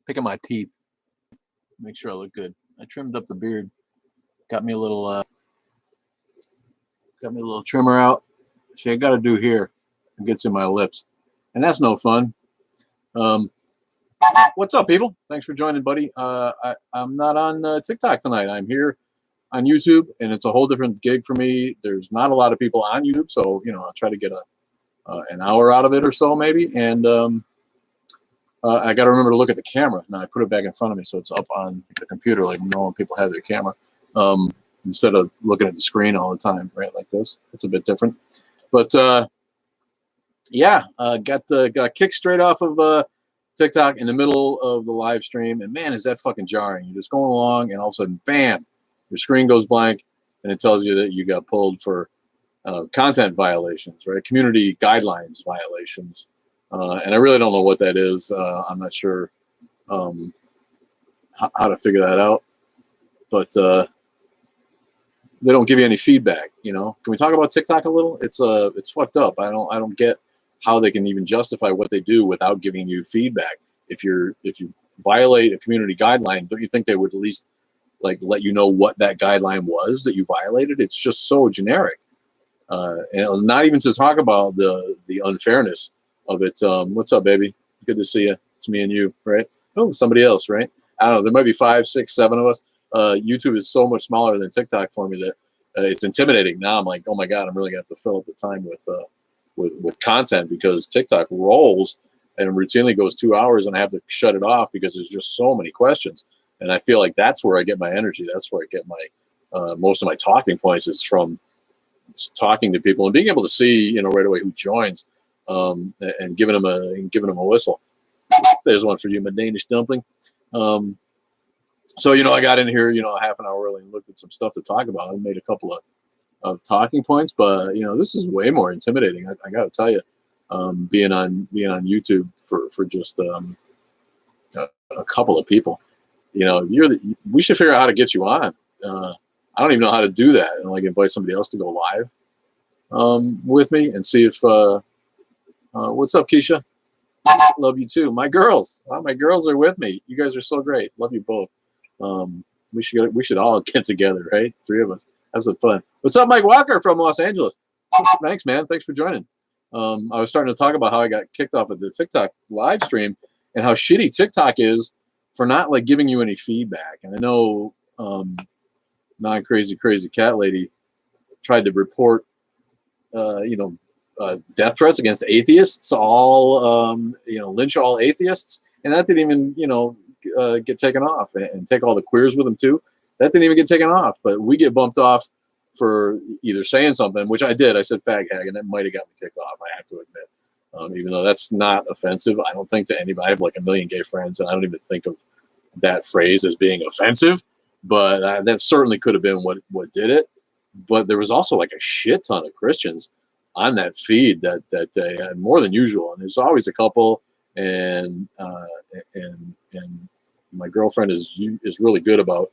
picking my teeth, make sure I look good. I trimmed up the beard, got me a little trimmer out. See, I got to do here. It gets in my lips, and that's no fun. What's up, people? Thanks for joining, buddy. I'm not on TikTok tonight. I'm here on YouTube, and it's a whole different gig for me. There's not a lot of people on YouTube, so I'll try to get an hour out of it or so, maybe. And I got to remember to look at the camera. Now I put it back in front of me, so it's up on the computer, like normal people have their camera, instead of looking at the screen all the time, right? Like this. It's a bit different, but yeah, got kicked straight off of TikTok in the middle of the live stream, and man, is that fucking jarring. You're just going along, and all of a sudden, bam, your screen goes blank, and it tells you that you got pulled for content violations, right? Community guidelines violations, and I really don't know what that is. I'm not sure how to figure that out, but they don't give you any feedback. Can we talk about TikTok a little? It's fucked up. I don't get how they can even justify what they do without giving you feedback. If you violate a community guideline, don't you think they would at least let you know what that guideline was that you violated? It's just so generic, and not even to talk about the unfairness of it. What's up, baby? Good to see you. It's me and you, right? Oh, somebody else, right? I don't know. There might be 5, 6, 7 of us. YouTube is so much smaller than TikTok for me that it's intimidating. Now I'm like, oh my god, I'm really gonna have to fill up the time with content, because TikTok rolls and routinely goes 2 hours, and I have to shut it off because there's just so many questions. And I feel like that's where I get my energy. That's where I get my most of my talking points, is from talking to people and being able to see right away who joins, and giving them a whistle. There's one for you, my Danish dumpling. So I got in here a half an hour early and looked at some stuff to talk about. I made a couple of talking points, but this is way more intimidating. I got to tell you, being on YouTube for just a couple of people. We should figure out how to get you on. I don't even know how to do that, and invite somebody else to go live with me and see if what's up, Keisha? Love you too. My girls. Wow, my girls are with me. You guys are so great. Love you both. We should all get together, right? 3 of us. Have some fun. What's up, Mike Walker from Los Angeles? Thanks, man. Thanks for joining. I was starting to talk about how I got kicked off of the TikTok live stream and how shitty TikTok is for not giving you any feedback. And I know non-crazy cat lady tried to report death threats against atheists, all lynch all atheists, and that didn't even get taken off, and take all the queers with them too. That didn't even get taken off, but we get bumped off for either saying something, which I did. I said fag hag, and that might have got me kicked off, I have to admit. Even though that's not offensive, I don't think to anybody. I have 1 million gay friends, and I don't even think of that phrase as being offensive, but that certainly could have been what did it. But there was also a shit ton of Christians on that feed that day, more than usual, and there's always a couple, and my girlfriend is really good about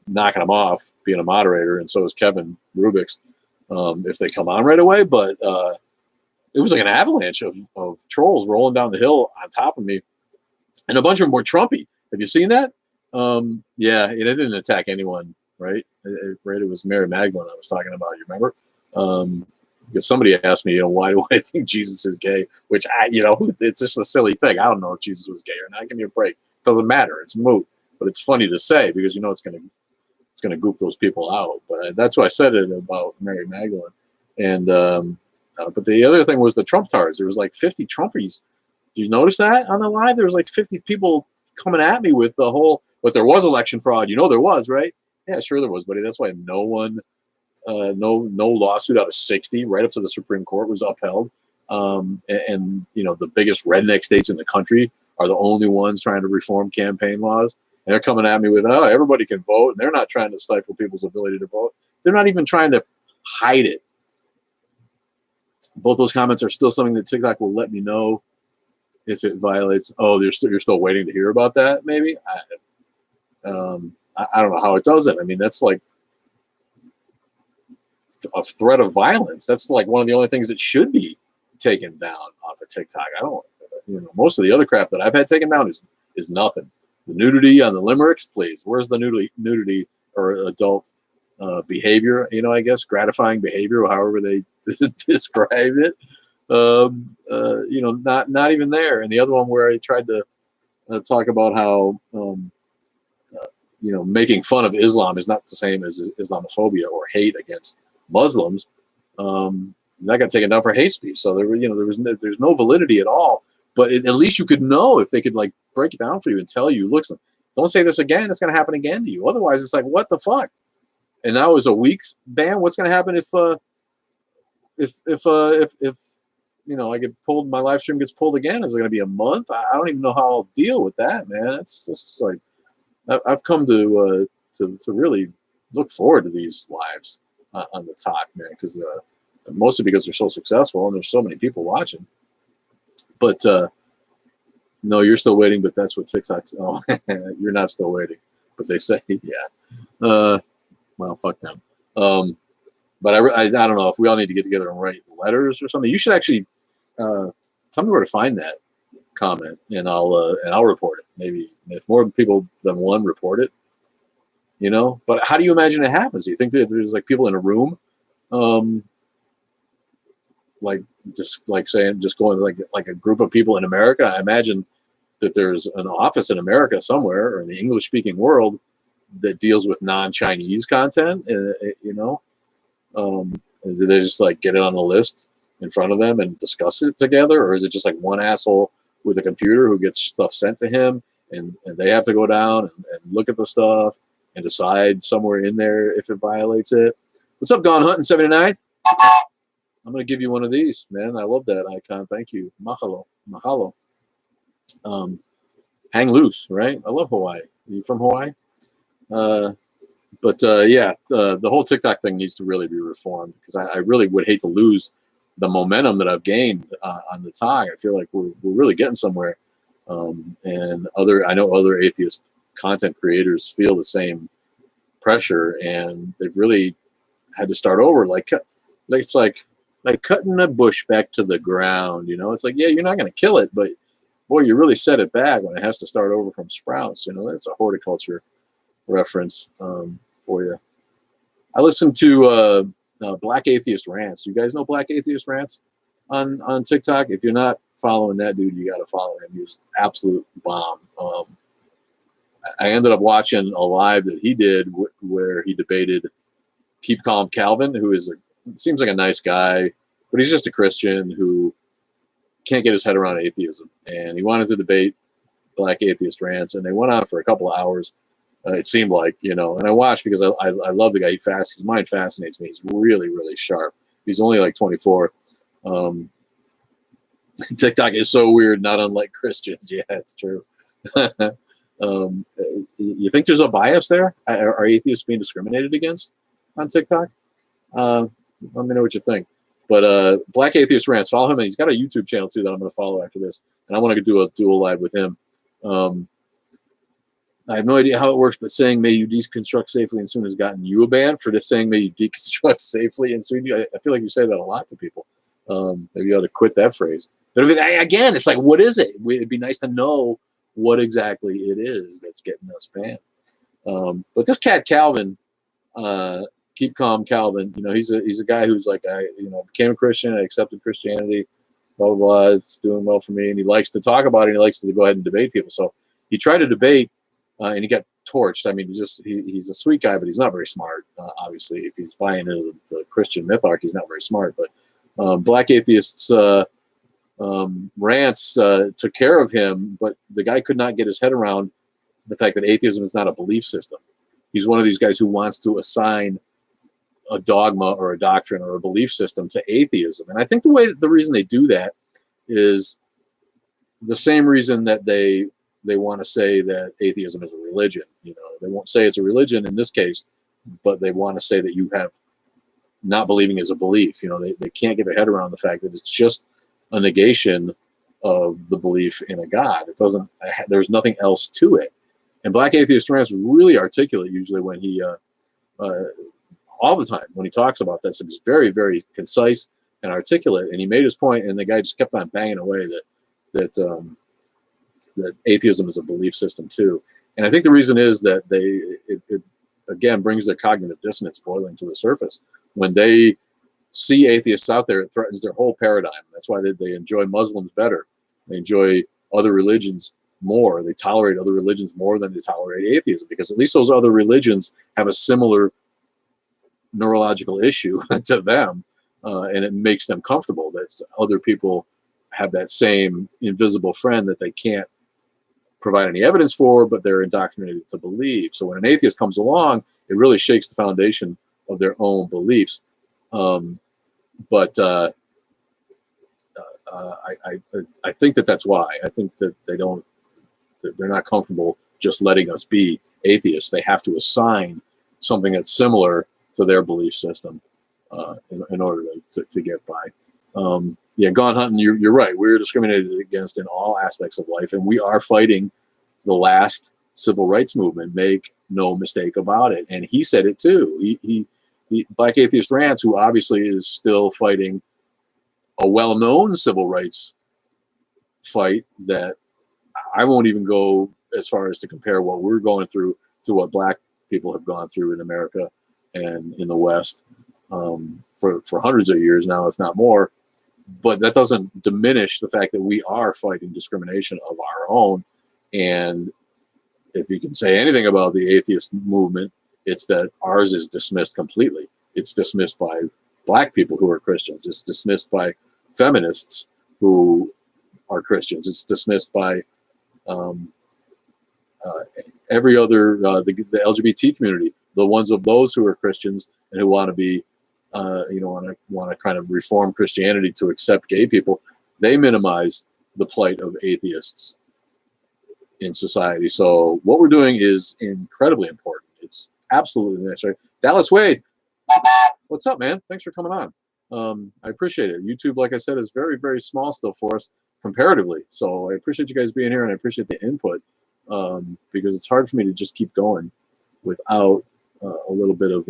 knocking them off, being a moderator, and so is Kevin Rubix, if they come on right away. But it was like an avalanche of trolls rolling down the hill on top of me, and a bunch of them were Trumpy. Have you seen that? Yeah, it didn't attack anyone, right? It was Mary Magdalene I was talking about. You remember? Because somebody asked me, why do I think Jesus is gay? Which it's just a silly thing. I don't know if Jesus was gay or not. Give me a break. It doesn't matter. It's moot. But it's funny to say, because it's gonna goof those people out. But that's why I said it about Mary Magdalene. And but the other thing was the Trump tards. There was 50 Trumpies. Did you notice that on the live? There was 50 people coming at me with the whole. But there was election fraud. There was, right? Yeah, sure there was, buddy. That's why no one. No lawsuit out of 60 right up to the Supreme Court was upheld. And the biggest redneck states in the country are the only ones trying to reform campaign laws. And they're coming at me with, everybody can vote. And they're not trying to stifle people's ability to vote. They're not even trying to hide it. Both those comments are still something that TikTok will let me know if it violates. Oh, you're still waiting to hear about that, maybe? I don't know how it does it. I mean, that's a threat of violence. That's one of the only things that should be taken down off of TikTok. I don't, most of the other crap that I've had taken down is is nothing. The nudity on the limericks, please. Where's the nudity or adult behavior? You know, I guess gratifying behavior, however they describe it. You know, not even there. And the other one where I tried to talk about how you know, making fun of Islam is not the same as Islamophobia or hate against Muslims. That got taken down for hate speech. So there, you know, there's no validity at all. But at least you could know if they could like break it down for you and tell you, listen, don't say this again. It's going to happen again to you. Otherwise, it's like, what the fuck? And now is a week's ban. What's going to happen if you know, I get pulled, my live stream gets pulled again? Is it going to be a month? I don't even know how I'll deal with that, man. It's just like, I've come to really look forward to these lives on the talk, man, because mostly because they're so successful and there's so many people watching. But no, you're still waiting, but that's what TikTok's. Oh, you're not still waiting, but they say, yeah. Well, fuck them. But I don't know if we all need to get together and write letters or something. You should actually tell me where to find that comment, and I'll report it. Maybe if more people than one report it, you know. But how do you imagine it happens? Do you think that there's like people in a room, like just like saying, just going like a group of people in America? I imagine that there's an office in America somewhere or in the English-speaking world that deals with non-Chinese content, you know. Do they just like get it on the list in front of them and discuss it together, or is it just like one asshole with a computer who gets stuff sent to him and they have to go down and look at the stuff and decide somewhere in there if it violates it? What's up, Gone Hunting 79? I'm gonna give you one of these, man. I love that icon. Thank you. Mahalo. Hang loose, right? I love Hawaii. Are you from Hawaii? But yeah, the whole TikTok thing needs to really be reformed, because I really would hate to lose the momentum that I've gained on the talk. I feel like we're really getting somewhere, and I know other atheist content creators feel the same pressure, and they've really had to start over. It's like cutting a bush back to the ground. You know, it's like, yeah, you're not going to kill it, but boy, you really set it back when it has to start over from sprouts. You know, that's a horticulture reference for you. I listen to Black Atheist Rants. You guys know Black Atheist Rants on TikTok? If you're not following that dude, you got to follow him. He's absolute bomb. I ended up watching a live that he did where he debated Keep Calm Calvin, who seems like a nice guy, but he's just a Christian who can't get his head around atheism. And he wanted to debate Black Atheist Rants, and they went on for a couple of hours. It seemed like, you know, and I watched because I love the guy. His mind fascinates me. He's really, really sharp. He's only like 24. TikTok is so weird, not unlike Christians. Yeah, it's true. You think there's a bias there? Are atheists being discriminated against on TikTok? Let me know what you think. But Black Atheist Rants, follow him. And he's got a YouTube channel too that I'm going to follow after this. And I want to do a dual live with him. I have no idea how it works, but saying "may you deconstruct safely and soon" has gotten you a ban for just saying "may you deconstruct safely and soon." I feel like you say that a lot to people. Maybe you ought to quit that phrase. But again, it's like, what is it? It'd be nice to know what exactly it is that's getting us banned. But this cat Calvin, Keep Calm Calvin, you know, he's a guy who's like, I became a Christian, I accepted Christianity, blah blah blah. It's doing well for me, and he likes to talk about it. And he likes to go ahead and debate people. So he tried to debate. And he got torched. I mean, he's a sweet guy, but he's not very smart. Obviously, if he's buying into the Christian myth-arc, he's not very smart. But Black Atheists Rants took care of him, but the guy could not get his head around the fact that atheism is not a belief system. He's one of these guys who wants to assign a dogma or a doctrine or a belief system to atheism. And I think the reason they do that is the same reason that they want to say that atheism is a religion. You know, they won't say it's a religion in this case, but they want to say that you have not believing is a belief. You know, they can't get their head around the fact that it's just a negation of the belief in a God. It doesn't. There's nothing else to it. And Black Atheist Rants is really articulate usually when he, all the time when he talks about this. It's very, very concise and articulate. And he made his point, and the guy just kept on banging away that that atheism is a belief system too. And I think the reason is that it again brings their cognitive dissonance boiling to the surface. When they see atheists out there, it threatens their whole paradigm. That's why they enjoy Muslims better. They enjoy other religions more. They tolerate other religions more than they tolerate atheism, because at least those other religions have a similar neurological issue to them, and it makes them comfortable that other people have that same invisible friend that they can't provide any evidence for, but they're indoctrinated to believe. So when an atheist comes along, it really shakes the foundation of their own beliefs. I think that's why. I think that they're not comfortable just letting us be atheists. They have to assign something that's similar to their belief system in order to get by. Yeah, Gone Hunting, you're right. We're discriminated against in all aspects of life, and we are fighting the last civil rights movement. Make no mistake about it. And he said it too. He Black Atheist Rants, who obviously is still fighting a well-known civil rights fight that I won't even go as far as to compare what we're going through to what Black people have gone through in America and in the West for hundreds of years now, if not more. But that doesn't diminish the fact that we are fighting discrimination of our own. And if you can say anything about the atheist movement, it's that ours is dismissed completely. It's dismissed by Black people who are Christians. It's dismissed by feminists who are Christians. It's dismissed by every other, the LGBT community, the ones of those who are Christians and who want to be, want to kind of reform Christianity to accept gay people. They minimize the plight of atheists in society. So what we're doing is incredibly important. It's absolutely necessary. Dallas Wade, what's up, man? Thanks for coming on. I appreciate it. YouTube, like I said, is very, very small still for us comparatively. So I appreciate you guys being here, and I appreciate the input, because it's hard for me to just keep going without a little bit of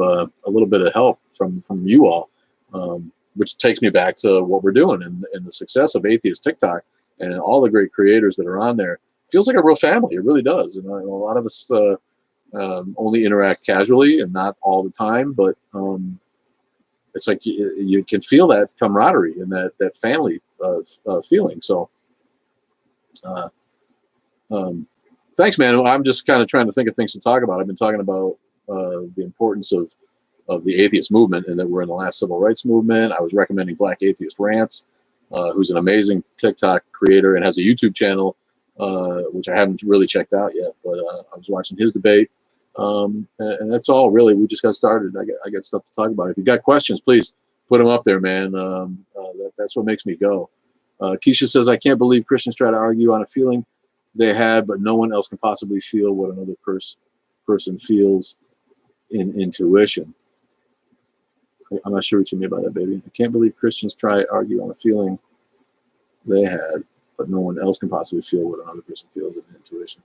help from you all, which takes me back to what we're doing and the success of Atheist TikTok and all the great creators that are on there. It feels like a real family. It really does. And a lot of us only interact casually and not all the time, but it's like you can feel that camaraderie and that family feeling. So thanks, man. I'm just kind of trying to think of things to talk about. I've been talking about the importance of the atheist movement, and that we're in the last civil rights movement. I was recommending Black Atheist Rants, who's an amazing TikTok creator and has a YouTube channel, which I haven't really checked out yet, but I was watching his debate. And that's all really. We just got started. I got stuff to talk about. If you got questions, please put them up there, man. That's what makes me go. Keisha says, I can't believe Christians try to argue on a feeling they had, but no one else can possibly feel what another person feels in intuition. I'm not sure what you mean by that, baby. I can't believe Christians try to argue on a feeling they had, but no one else can possibly feel what another person feels in intuition.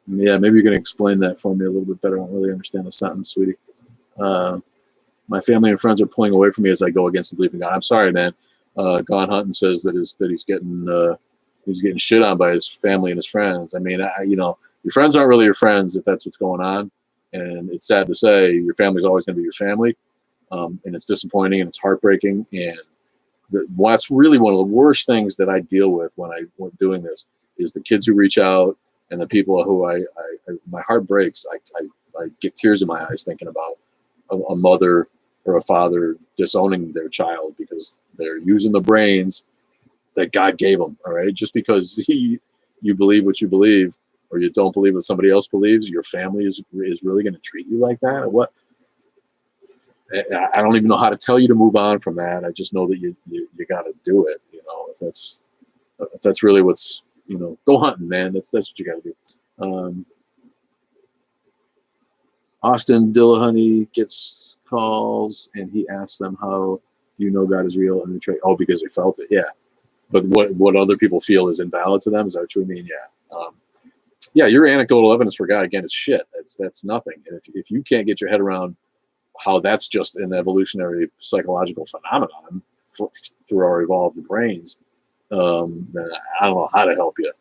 Yeah, maybe you're going to explain that for me a little bit better. I don't really understand the sentence, sweetie. My family and friends are pulling away from me as I go against the belief in God. I'm sorry, man. Gone Hunting says that he's getting shit on by his family and his friends. I mean, your friends aren't really your friends if that's what's going on. And it's sad to say your family's always going to be your family. And it's disappointing and it's heartbreaking. And that's really one of the worst things that I deal with when I'm doing this is the kids who reach out and the people who my heart breaks. I get tears in my eyes thinking about a mother or a father disowning their child because they're using the brains that God gave them. All right. Just because you believe what you believe, or you don't believe what somebody else believes, your family is really going to treat you like that, or what? I don't even know how to tell you to move on from that. I just know that you got to do it. If that's really what's, go hunting, man. That's what you got to do. Austin Dillahunty gets calls and he asks them how you know God is real, and they try, because they felt it. Yeah. But what other people feel is invalid to them. Is that what you mean? Yeah. Yeah, your anecdotal evidence for God, again, is shit. That's nothing. And if you can't get your head around how that's just an evolutionary psychological phenomenon through our evolved brains, then I don't know how to help you.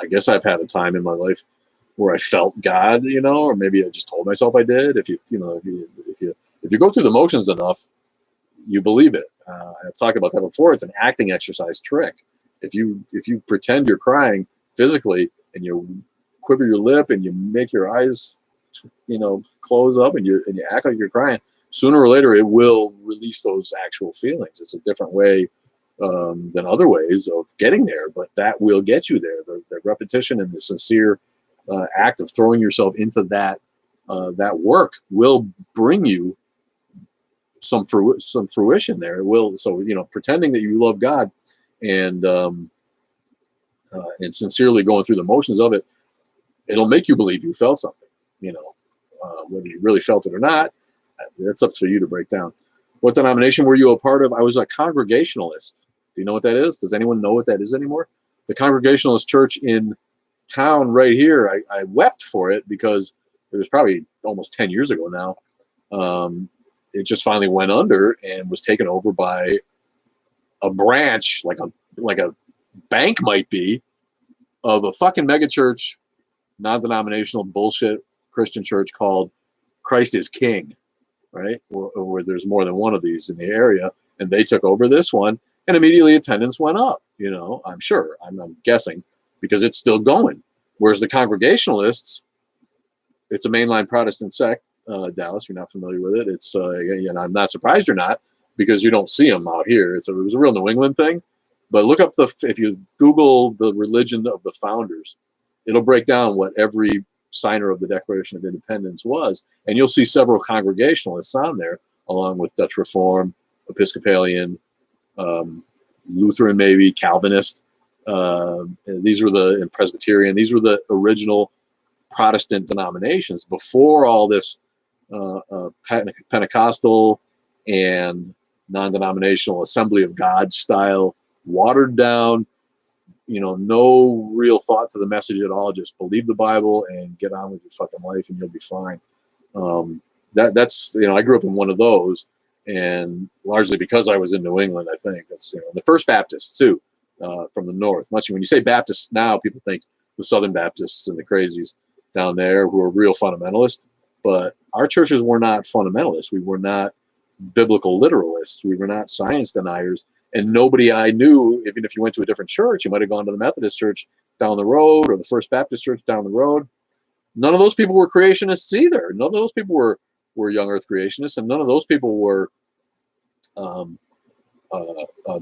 I guess I've had a time in my life where I felt God, or maybe I just told myself I did. If you go through the motions enough, you believe it. I've talked about that before. It's an acting exercise trick. If you pretend you're crying physically and you quiver your lip and you make your eyes, close up and you act like you're crying, sooner or later it will release those actual feelings. It's a different way than other ways of getting there, but that will get you there. The repetition and the sincere act of throwing yourself into that work will bring you some fruition there. It will. So pretending that you love God and sincerely going through the motions of it, it'll make you believe you felt something. Whether you really felt it or not, that's up to you to break down. What denomination were you a part of? I was a Congregationalist. Do you know what that is? Does anyone know what that is anymore? The Congregationalist church in town right here, I wept for it because it was probably almost 10 years ago now. It just finally went under and was taken over by a branch, like a bank might be, of a fucking megachurch, non-denominational bullshit Christian church called Christ is King, right? Where there's more than one of these in the area, and they took over this one, and immediately attendance went up. I'm sure, I'm guessing, because it's still going. Whereas the Congregationalists, it's a mainline Protestant sect. Dallas, you're not familiar with it. It's I'm not surprised you're not, because you don't see them out here. It was a real New England thing. But look up if you Google the religion of the founders, it'll break down what every signer of the Declaration of Independence was, and you'll see several Congregationalists on there, along with Dutch Reform, Episcopalian, Lutheran, maybe Calvinist. These were and Presbyterian. These were the original Protestant denominations before all this Pentecostal and non-denominational Assembly of God style, watered down, no real thought to the message at all. Just believe the Bible and get on with your fucking life and you'll be fine. That's I grew up in one of those, and largely because I was in New England, I think that's the First Baptists too, from the north. Much when you say Baptists now, people think the Southern Baptists and the crazies down there who are real fundamentalists, but our churches were not fundamentalists. We were not biblical literalists. We were not science deniers. And nobody I knew, even if you went to a different church, you might have gone to the Methodist church down the road or the First Baptist church down the road. None of those people were creationists either. None of those people were young earth creationists, and none of those people were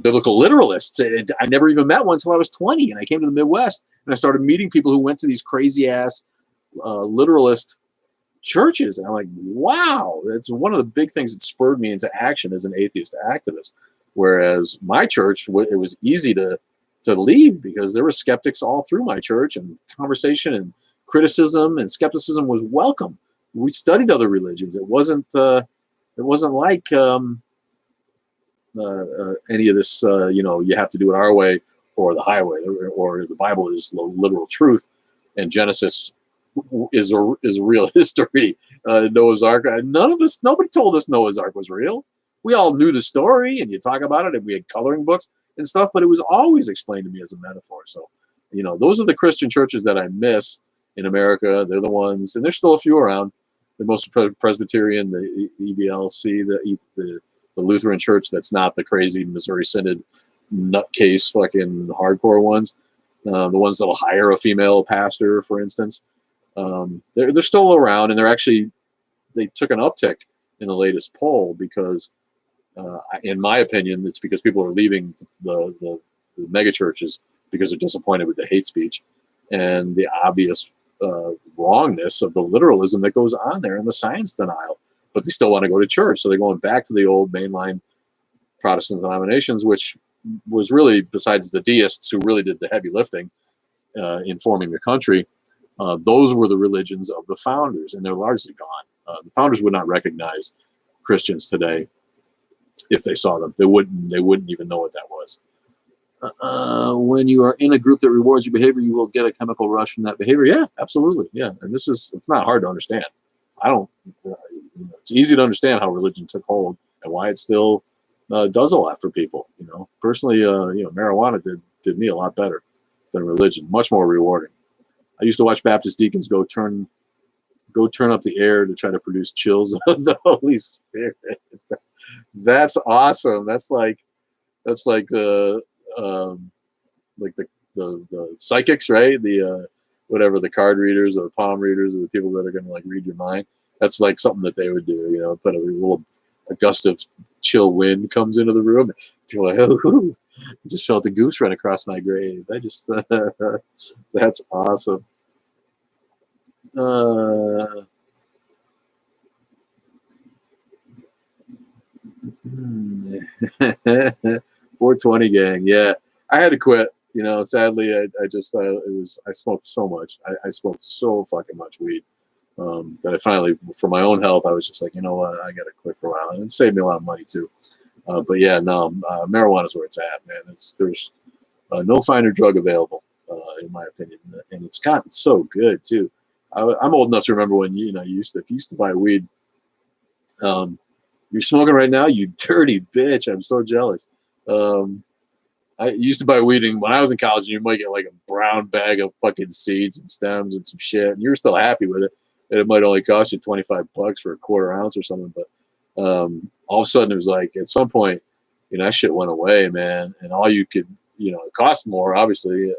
biblical literalists. I never even met one until I was 20, and I came to the Midwest, and I started meeting people who went to these crazy-ass literalist churches. And I'm like, wow, that's one of the big things that spurred me into action as an atheist activist. Whereas my church, it was easy to leave because there were skeptics all through my church, and conversation and criticism and skepticism was welcome. We studied other religions. It wasn't like any of this, you have to do it our way or the highway, or the Bible is the literal truth, and Genesis is a real history. Noah's Ark. Nobody told us Noah's Ark was real. We all knew the story, and you talk about it, and we had coloring books and stuff, but it was always explained to me as a metaphor. So, those are the Christian churches that I miss in America. They're the ones, and there's still a few around. The most Presbyterian, the EVLC, the Lutheran church that's not the crazy Missouri Synod nutcase fucking hardcore ones. The ones that'll hire a female pastor, for instance. They're still around, and they took an uptick in the latest poll because, in my opinion, it's because people are leaving the mega churches because they're disappointed with the hate speech and the obvious wrongness of the literalism that goes on there and the science denial. But they still want to go to church, so they're going back to the old mainline Protestant denominations, which was really, besides the deists who really did the heavy lifting in forming the country, those were the religions of the founders, and they're largely gone. The founders would not recognize Christians today if they saw them. They wouldn't even know what that was. When you are in a group that rewards your behavior, you will get a chemical rush from that behavior. Yeah, absolutely. Yeah, and it's not hard to understand. It's easy to understand how religion took hold and why it's still does a lot for people. You know, personally, marijuana did me a lot better than religion, much more rewarding. I used to watch Baptist deacons go turn up the air to try to produce chills of the Holy Spirit. That's awesome. That's like the psychics, right? The whatever, the card readers or the palm readers or the people that are going to like read your mind. That's like something that they would do. You know, put a gust of chill wind comes into the room. People are like, oh, I just felt a goose run across my grave. I just that's awesome. Uh, 420 gang. Yeah, I had to quit. You know, sadly, I just I smoked so much. I smoked so fucking much weed that I finally, for my own health, I was just like, you know what, I got to quit for a while, and it saved me a lot of money too. But yeah, no, marijuana is where it's at, man. There's no finer drug available, in my opinion, and it's gotten so good too. I'm old enough to remember when you used to, if you used to buy weed. Um, you're smoking right now, you dirty bitch. I'm so jealous. Um, I used to buy weed when I was in college, and you might get like a brown bag of fucking seeds and stems and some shit, and you're still happy with it. And it might only cost you $25 for a quarter ounce or something. But all of a sudden, it was like at some point, that shit went away, man. And all you could, it cost more, obviously,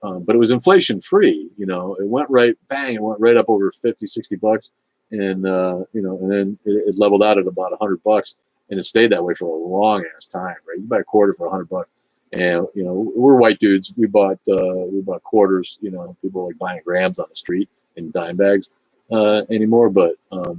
but it was inflation free. It went right, bang, it went right up over 50, $60, and and then it leveled out at about $100, and it stayed that way for a long ass time. Right, you buy a quarter for $100, and we're white dudes. We bought quarters. People like buying grams on the street in dime bags anymore, but a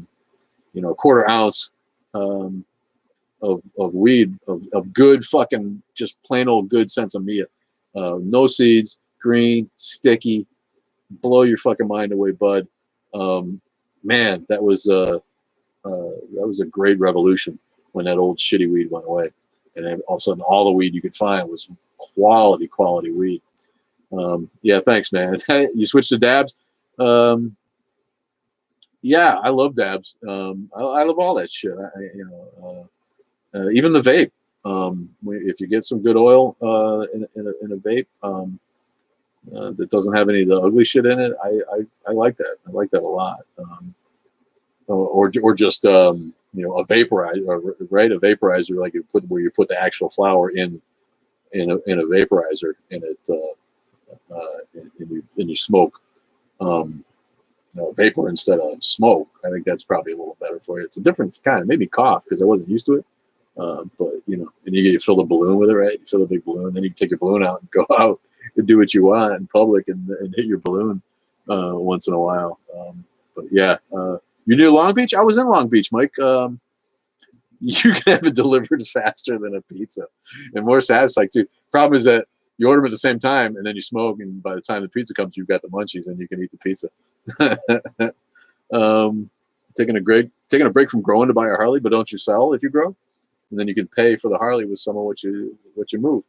quarter ounce of weed of good fucking just plain old good sensimilla, no seeds, green, sticky, blow your fucking mind away, bud. Man, that was a great revolution when that old shitty weed went away, and then all of a sudden all the weed you could find was quality weed. Yeah, thanks, man. You switched to dabs. Yeah, I love dabs. I love all that shit. Even the vape. If you get some good oil in a vape that doesn't have any of the ugly shit in it, I like that. I like that a lot. Or just a vaporizer, right? A vaporizer, like where you put the actual flower in a vaporizer, and you smoke vapor instead of smoke. I think that's probably a little better for you. It's a different kind. It made me cough because I wasn't used to it. But and you fill the balloon with it, right? You fill a big balloon, then you take your balloon out and go out and do what you want in public and hit your balloon once in a while. But yeah, you're near Long Beach? I was in Long Beach, Mike. You can have it delivered faster than a pizza and more satisfying too. Problem is that you order them at the same time and then you smoke, and by the time the pizza comes, you've got the munchies and you can eat the pizza. Taking a break from growing to buy a Harley, but don't you sell if you grow? And then you can pay for the Harley with some of what you move.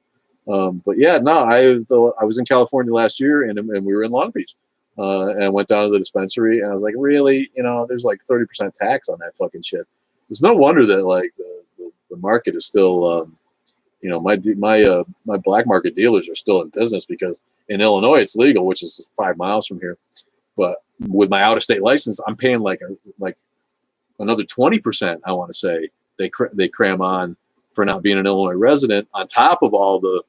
But yeah, no, I was in California last year, and we were in Long Beach, and I went down to the dispensary, and I was like, really, there's like 30% tax on that fucking shit. It's no wonder that like the market is still, my black market dealers are still in business, because in Illinois it's legal, which is 5 miles from here, but with my out of state license, I'm paying like another 20%. I want to say they cram on for not being an Illinois resident on top of all the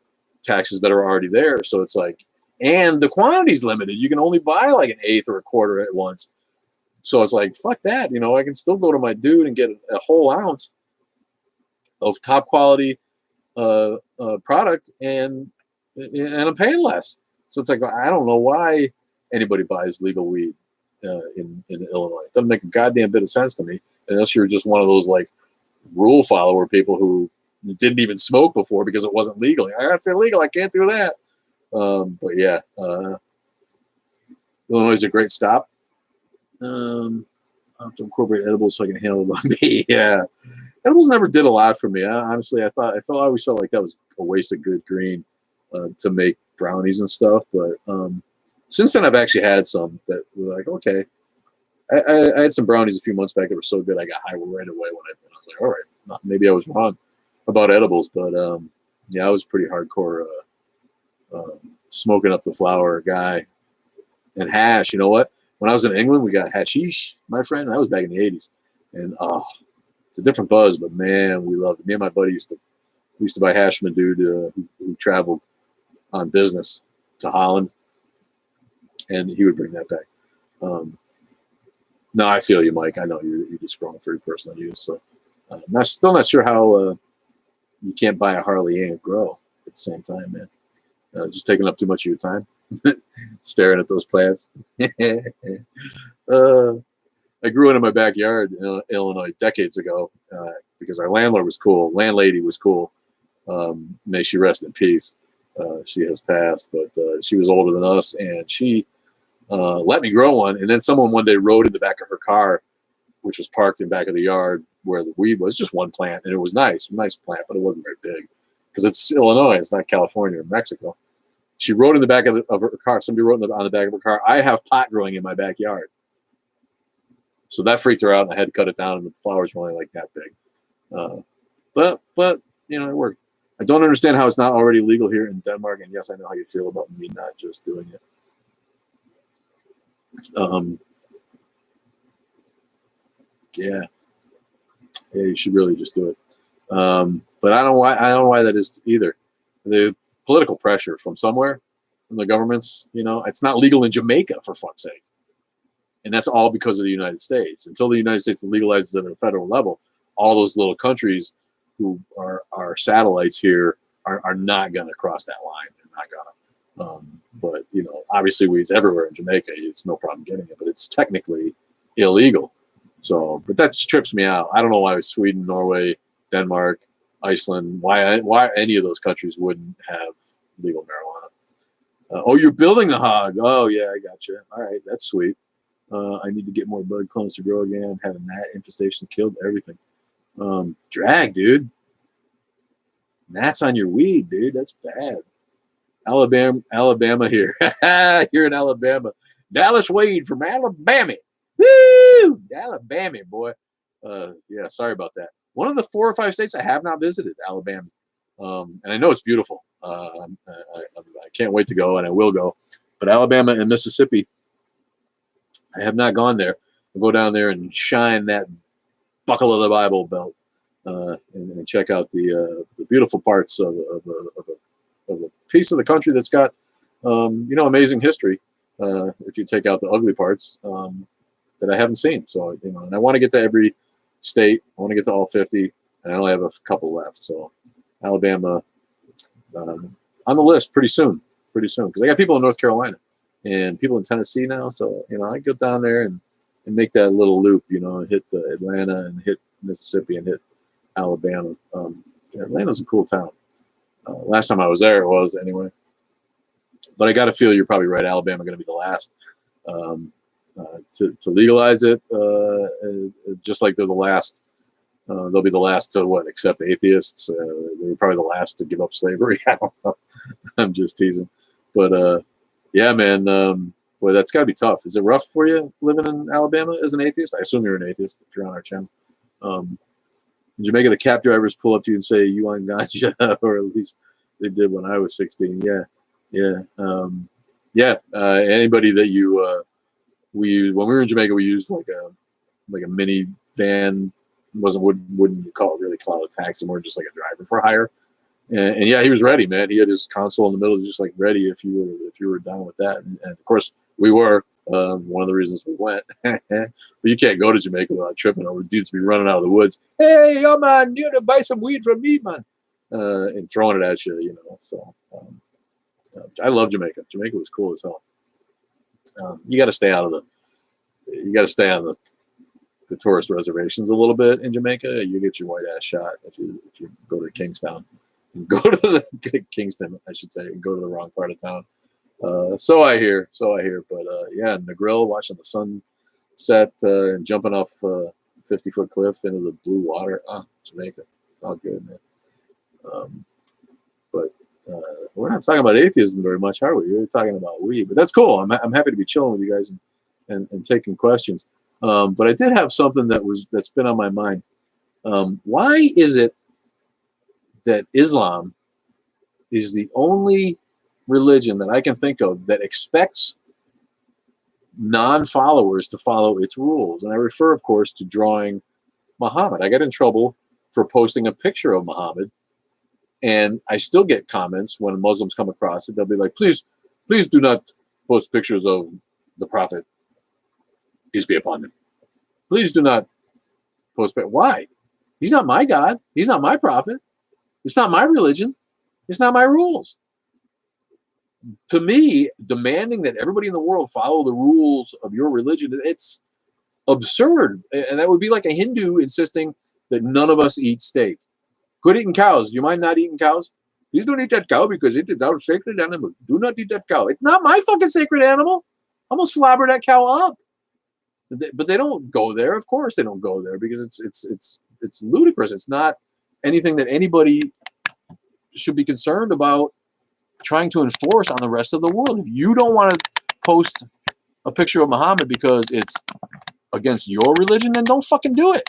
taxes that are already there. So it's like, and the quantity's limited. You can only buy like an eighth or a quarter at once. So it's like, fuck that. I can still go to my dude and get a whole ounce of top quality product, and I'm paying less. So it's like, I don't know why anybody buys legal weed in Illinois. It doesn't make a goddamn bit of sense to me, unless you're just one of those like rule follower people who didn't even smoke before because it wasn't legal. That's illegal. I can't do that. But yeah, Illinois is a great stop. I have to incorporate edibles so I can handle it. Yeah, edibles never did a lot for me. Honestly, I always felt like that was a waste of good green to make brownies and stuff. But since then, I've actually had some that were like, okay. I had some brownies a few months back that were so good I got high right away when I was like, all right, maybe I was wrong about edibles, but yeah, I was pretty hardcore smoking up the flower guy. And hash, you know what? When I was in England, we got hashish, my friend. That was back in the 80s. And it's a different buzz, but man, we loved it. Me and my buddy used to buy hash from a dude who traveled on business to Holland, and he would bring that back. No, I feel you, Mike. I know you're just growing for your personal use. So I'm still not sure how you can't buy a Harley and grow at the same time, man. Just taking up too much of your time. Staring at those plants. I grew it in my backyard in Illinois decades ago because our landlord was cool. Landlady was cool. May she rest in peace. She has passed, but she was older than us, and she let me grow one. And then someone one day rode in the back of her car, which was parked in back of the yard where the weed was. Just one plant, and it was nice plant, but it wasn't very big because it's Illinois. It's not California or Mexico. She rode in the back of her car. Somebody wrote on the back of her car, "I have pot growing in my backyard." So that freaked her out, and I had to cut it down, and the flowers were only like that big. But you know, it worked. I don't understand how it's not already legal here in Denmark, and yes, I know how you feel about me not just doing it. Yeah, you should really just do it. But I don't know why that is either. The political pressure from somewhere, from the governments. You know, it's not legal in Jamaica, for fuck's sake. And that's all because of the United States. Until the United States legalizes it at a federal level, all those little countries who are satellites here are not going to cross that line. They're not going to. But, you know, obviously weed's everywhere in Jamaica. It's no problem getting it, but it's technically illegal. So, but that trips me out. I don't know why Sweden, Norway, Denmark, Iceland, why any of those countries wouldn't have legal marijuana. Oh, you're building the hog. Oh, yeah, I got you. All right, that's sweet. I need to get more bud clones to grow again. Had a gnat infestation, killed everything. Drag, dude. Gnats on your weed, dude. That's bad. Alabama here. You're in Alabama. Dallas Weed from Alabama. Woo! Alabama, boy. Yeah, sorry about that. One of the 4 or 5 states I have not visited, Alabama. And I know it's beautiful. I can't wait to go, and I will go. But Alabama and Mississippi, I have not gone there. I'll go down there and shine that buckle of the Bible belt and check out the beautiful parts of a piece of the country that's got, you know, amazing history. If you take out the ugly parts that I haven't seen. So, you know, and I want to get to every state. I want to get to all 50, and I only have a couple left. So Alabama on the list pretty soon, because I got people in North Carolina and people in Tennessee now. So, you know, I go down there and make that little loop, you know, and hit Atlanta and hit Mississippi and hit Alabama. Atlanta's a cool town. Last time I was there, it was anyway. But I got to feel you're probably right. Alabama going to be the last to legalize it, just like they're the last. They'll be the last to accept atheists. They're probably the last to give up slavery. I don't know. I'm just teasing, but yeah, man. Boy, that's got to be tough. Is it rough for you living in Alabama as an atheist? I assume you're an atheist if you're on our channel. In Jamaica, the cab drivers pull up to you and say, "You on ganja?" Or at least they did when I was 16. Yeah. Anybody that you when we were in Jamaica, we used like a mini van. Wouldn't you call it really call it a taxi, more just like a driver for hire. And yeah, he was ready, man. He had his console in the middle, just like ready if you were down with that. And of course, we were. One of the reasons we went. But you can't go to Jamaica without tripping over dudes be running out of the woods. Hey, yo, man, you gotta buy some weed from me, man, and throwing it at you, you know. So I love Jamaica. Jamaica was cool as hell. You got to stay on the tourist reservations a little bit in Jamaica. You get your white ass shot if you go to Kingstown. Go to the Kingston, I should say, and go to the wrong part of town. So I hear. But yeah, in the grill, watching the sun set and jumping off a 50-foot cliff into the blue water. Jamaica. It's all good, man. But we're not talking about atheism very much, are we? We're talking about weed. But that's cool. I'm happy to be chilling with you guys and taking questions. But I did have something that's been on my mind. Why is it that Islam is the only religion that I can think of that expects non-followers to follow its rules? And I refer, of course, to drawing Muhammad. I got in trouble for posting a picture of Muhammad, and I still get comments when Muslims come across it. They'll be like, please do not post pictures of the Prophet, peace be upon him. Please do not post. Why? He's not my God. He's not my prophet. It's not my religion. It's not my rules. To me, demanding that everybody in the world follow the rules of your religion, it's absurd. And that would be like a Hindu insisting that none of us eat steak. Quit eating cows. Do you mind not eating cows? Please don't eat that cow because it is our sacred animal. Do not eat that cow. It's not my fucking sacred animal. I'm gonna slobber that cow up. But they don't go there. Of course, they don't go there because it's ludicrous. It's not anything that anybody should be concerned about trying to enforce on the rest of the world. If you don't want to post a picture of Muhammad because it's against your religion, then don't fucking do it.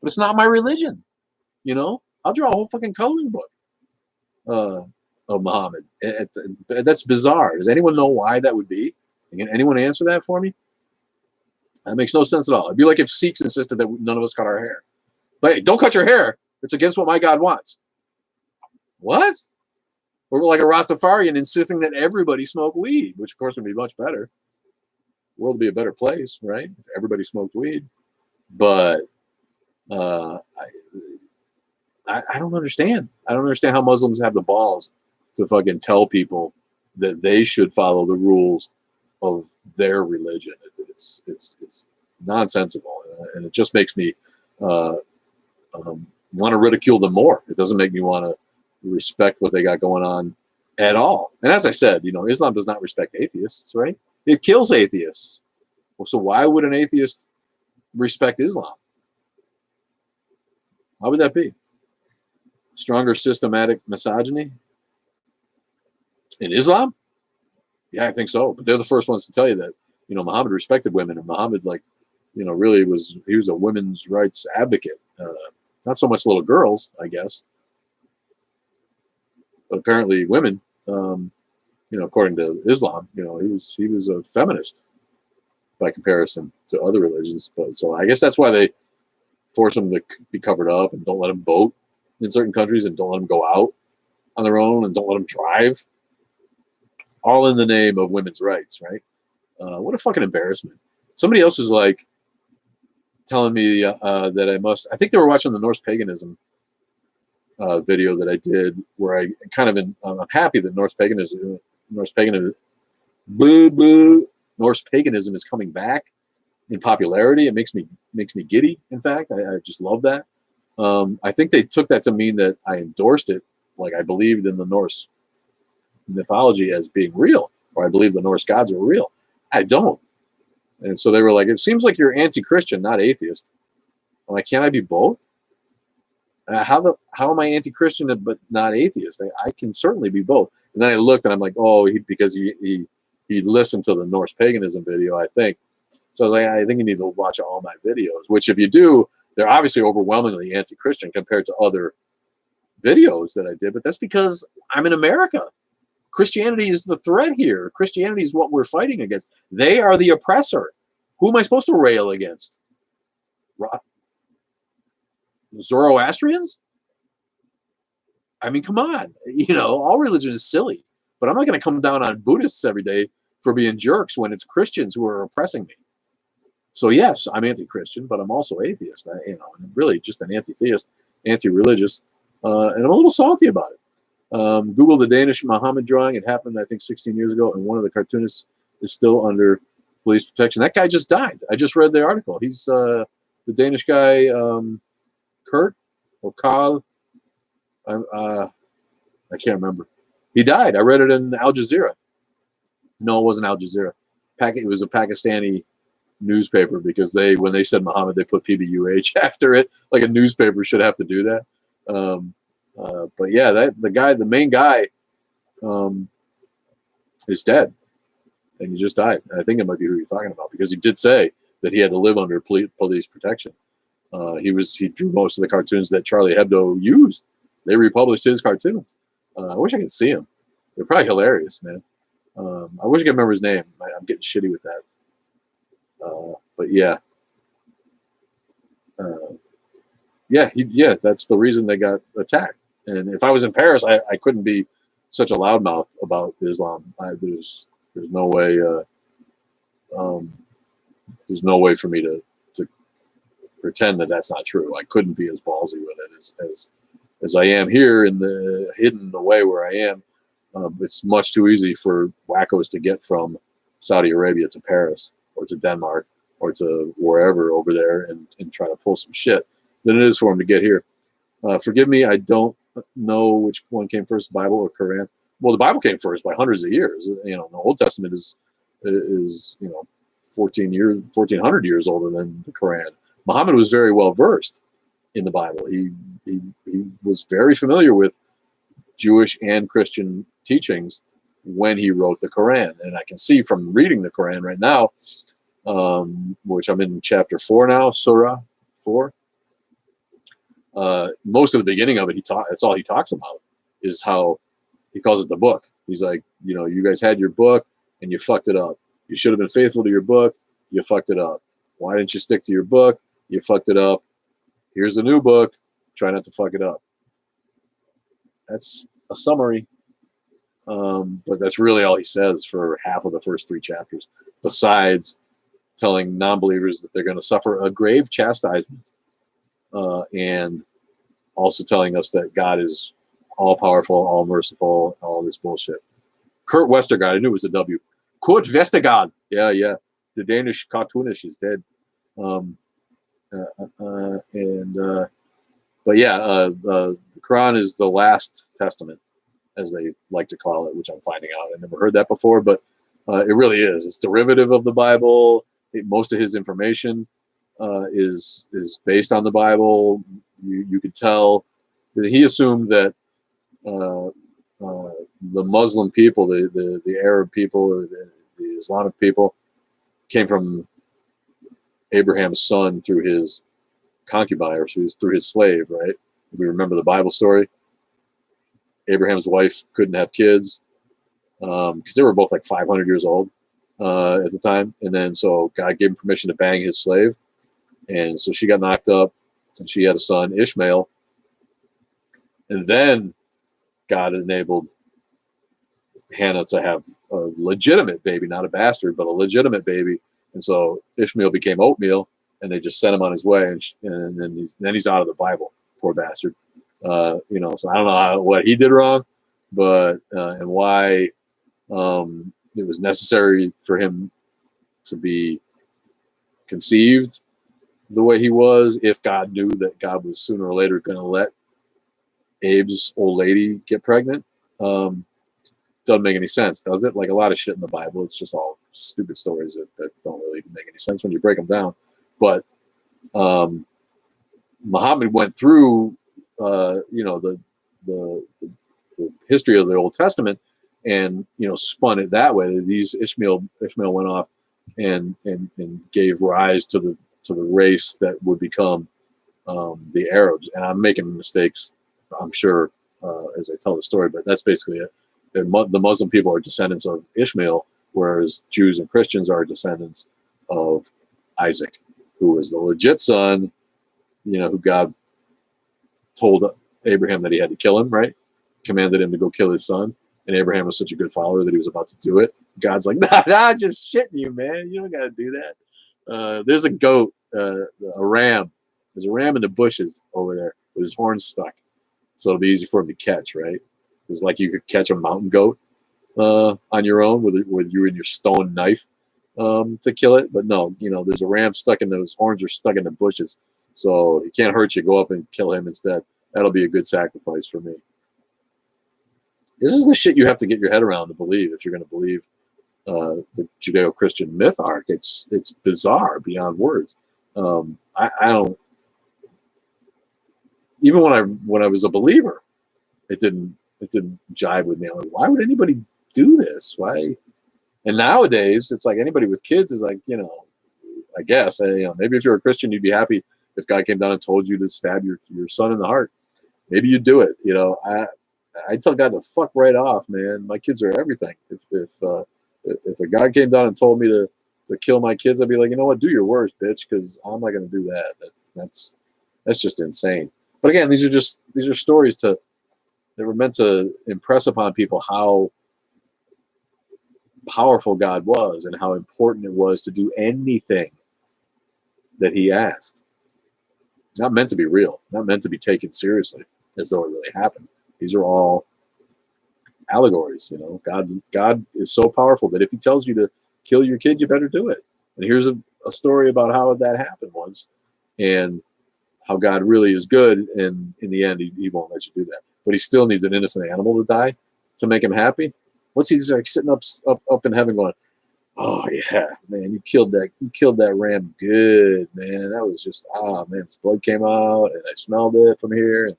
But it's not my religion. You know, I'll draw a whole fucking coloring book of Muhammad. That's bizarre. Does anyone know why that would be? Can anyone answer that for me? That makes no sense at all. It'd be like if Sikhs insisted that none of us cut our hair. But hey, don't cut your hair. It's against what my God wants. What? Or like a Rastafarian insisting that everybody smoke weed, which of course would be much better. The world would be a better place, right? If everybody smoked weed. But I don't understand. I don't understand how Muslims have the balls to fucking tell people that they should follow the rules of their religion. It's nonsensical, and it just makes me want to ridicule them more. It doesn't make me want to respect what they got going on at all. And as I said, you know, Islam does not respect atheists, right? It kills atheists. Well, so why would an atheist respect Islam? Why would that be? Stronger systematic misogyny in Islam? Yeah, I think so. But they're the first ones to tell you that, you know, Muhammad respected women, and Muhammad, like, you know, really he was a women's rights advocate. Not so much little girls, I guess, but apparently women. You know, according to Islam, you know, he was a feminist by comparison to other religions. But so I guess that's why they force them to be covered up and don't let them vote in certain countries and don't let them go out on their own and don't let them drive. All in the name of women's rights, right? What a fucking embarrassment. Somebody else was like telling me that I think they were watching the Norse paganism video that I did, where I kind of I'm happy that Norse paganism, Norse paganism is coming back in popularity. It makes me giddy. In fact, I just love that. I think they took that to mean that I endorsed it, like I believed in the Norse mythology as being real, or I believe the Norse gods are real. I don't. And so they were like, it seems like you're anti-Christian, not atheist. I'm like, can't I be both? How am I anti-Christian but not atheist? I can certainly be both. And then I looked and I'm like, oh, because he listened to the Norse paganism video, I think. So I was like, I think you need to watch all my videos, which if you do, they're obviously overwhelmingly anti-Christian compared to other videos that I did. But that's because I'm in America. Christianity is the threat here. Christianity is what we're fighting against. They are the oppressor. Who am I supposed to rail against? Zoroastrians? I mean, come on. You know, all religion is silly. But I'm not going to come down on Buddhists every day for being jerks when it's Christians who are oppressing me. So yes, I'm anti-Christian, but I'm also atheist. I'm really just an anti-theist, anti-religious, and I'm a little salty about it. Google the Danish Muhammad drawing. It happened, I think, 16 years ago, and one of the cartoonists is still under police protection. That guy just died. I just read the article. He's the Danish guy, Kurt or Carl. I can't remember. He died. I read it in Al Jazeera. No, it wasn't Al Jazeera. It was a Pakistani newspaper, because when they said Muhammad, they put PBUH after it. Like a newspaper should have to do that. But yeah, the main guy, is dead, and he just died. And I think it might be who you're talking about, because he did say that he had to live under police protection. He drew most of the cartoons that Charlie Hebdo used. They republished his cartoons. I wish I could see him. They're probably hilarious, man. I wish I could remember his name. I'm getting shitty with that. But yeah. Yeah, that's the reason they got attacked. And if I was in Paris, I couldn't be such a loudmouth about Islam. There's no way. There's no way for me to pretend that that's not true. I couldn't be as ballsy with it as I am here in the hidden away where I am. It's much too easy for wackos to get from Saudi Arabia to Paris or to Denmark or to wherever over there and try to pull some shit than it is for them to get here. Forgive me, I don't know which one came first, the Bible or Quran. Well, the Bible came first by hundreds of years. The Old Testament is 1,400 years older than the Quran. Muhammad was very well versed in the Bible. He was very familiar with Jewish and Christian teachings when he wrote the Quran. And I can see from reading the Quran right now, which I'm in chapter 4 now, Surah 4. Most of the beginning of it, that's all he talks about is how he calls it the book. He's like, you guys had your book and you fucked it up. You should have been faithful to your book. You fucked it up. Why didn't you stick to your book? You fucked it up. Here's the new book. Try not to fuck it up. That's a summary. But that's really all he says for half of the first 3 chapters, besides telling non-believers that they're going to suffer a grave chastisement, and also telling us that God is all-powerful, all-merciful, all this bullshit. Kurt Westergaard, I knew it was a W. Kurt Westergaard. Yeah. The Danish cartoonist is dead. But yeah, the Quran is the last testament, as they like to call it, which I'm finding out. I never heard that before, but it really is. It's derivative of the Bible. Most of his information is based on the Bible. You could tell that he assumed that the Muslim people, the Arab people, or the Islamic people, came from Abraham's son through his concubine, or through his slave, right? If we remember the Bible story, Abraham's wife couldn't have kids because they were both like 500 years old at the time. And then so God gave him permission to bang his slave. And so she got knocked up and she had a son, Ishmael. And then God enabled Hannah to have a legitimate baby, not a bastard, but a legitimate baby. And so Ishmael became Oatmeal, and they just sent him on his way. And then he's out of the Bible, poor bastard. So I don't know what he did wrong, but and why it was necessary for him to be conceived the way he was, if God knew that God was sooner or later going to let Abe's old lady get pregnant. Doesn't make any sense, does it? Like a lot of shit in the Bible, it's just all stupid stories that don't really make any sense when you break them down. But Muhammad went through the history of the Old Testament and spun it that way. These Ishmael went off and gave rise to the race that would become the Arabs. And I'm making mistakes, I'm sure, as I tell the story, but that's basically it. The Muslim people are descendants of Ishmael, whereas Jews and Christians are descendants of Isaac, who was the legit son, who God told Abraham that he had to kill him, right? Commanded him to go kill his son. And Abraham was such a good follower that he was about to do it. God's like, nah, just shitting you, man. You don't got to do that. There's a goat, a ram. There's a ram in the bushes over there with his horns stuck. So it'll be easy for him to catch, right? It's like you could catch a mountain goat on your own with you and your stone knife to kill it. But no, there's a ram stuck in those horns are stuck in the bushes. So he can't hurt you. Go up and kill him instead. That'll be a good sacrifice for me. This is the shit you have to get your head around to believe if you're going to believe the Judeo-Christian myth arc. It's bizarre beyond words. I don't. Even when I was a believer, it didn't jive with me. I'm like, why would anybody do this? Why? And nowadays, it's like anybody with kids is like, I guess, maybe if you're a Christian, you'd be happy if God came down and told you to stab your son in the heart, maybe you'd do it. You know, I tell God to fuck right off, man. My kids are everything. If a God came down and told me to kill my kids, I'd be like, you know what, do your worst, bitch, because I'm not gonna do that. That's just insane. But again, these are stories that were meant to impress upon people how powerful God was and how important it was to do anything that He asked. Not meant to be real, not meant to be taken seriously as though it really happened. These are all allegories, you know. God is so powerful that if He tells you to kill your kid, you better do it. And here's a story about how that happened once, and how God really is good, and in the end, he won't let you do that. But He still needs an innocent animal to die to make Him happy. What's He like sitting up in heaven going, oh yeah, man, you killed that ram good, man. That was just, man, its blood came out, and I smelled it from here, and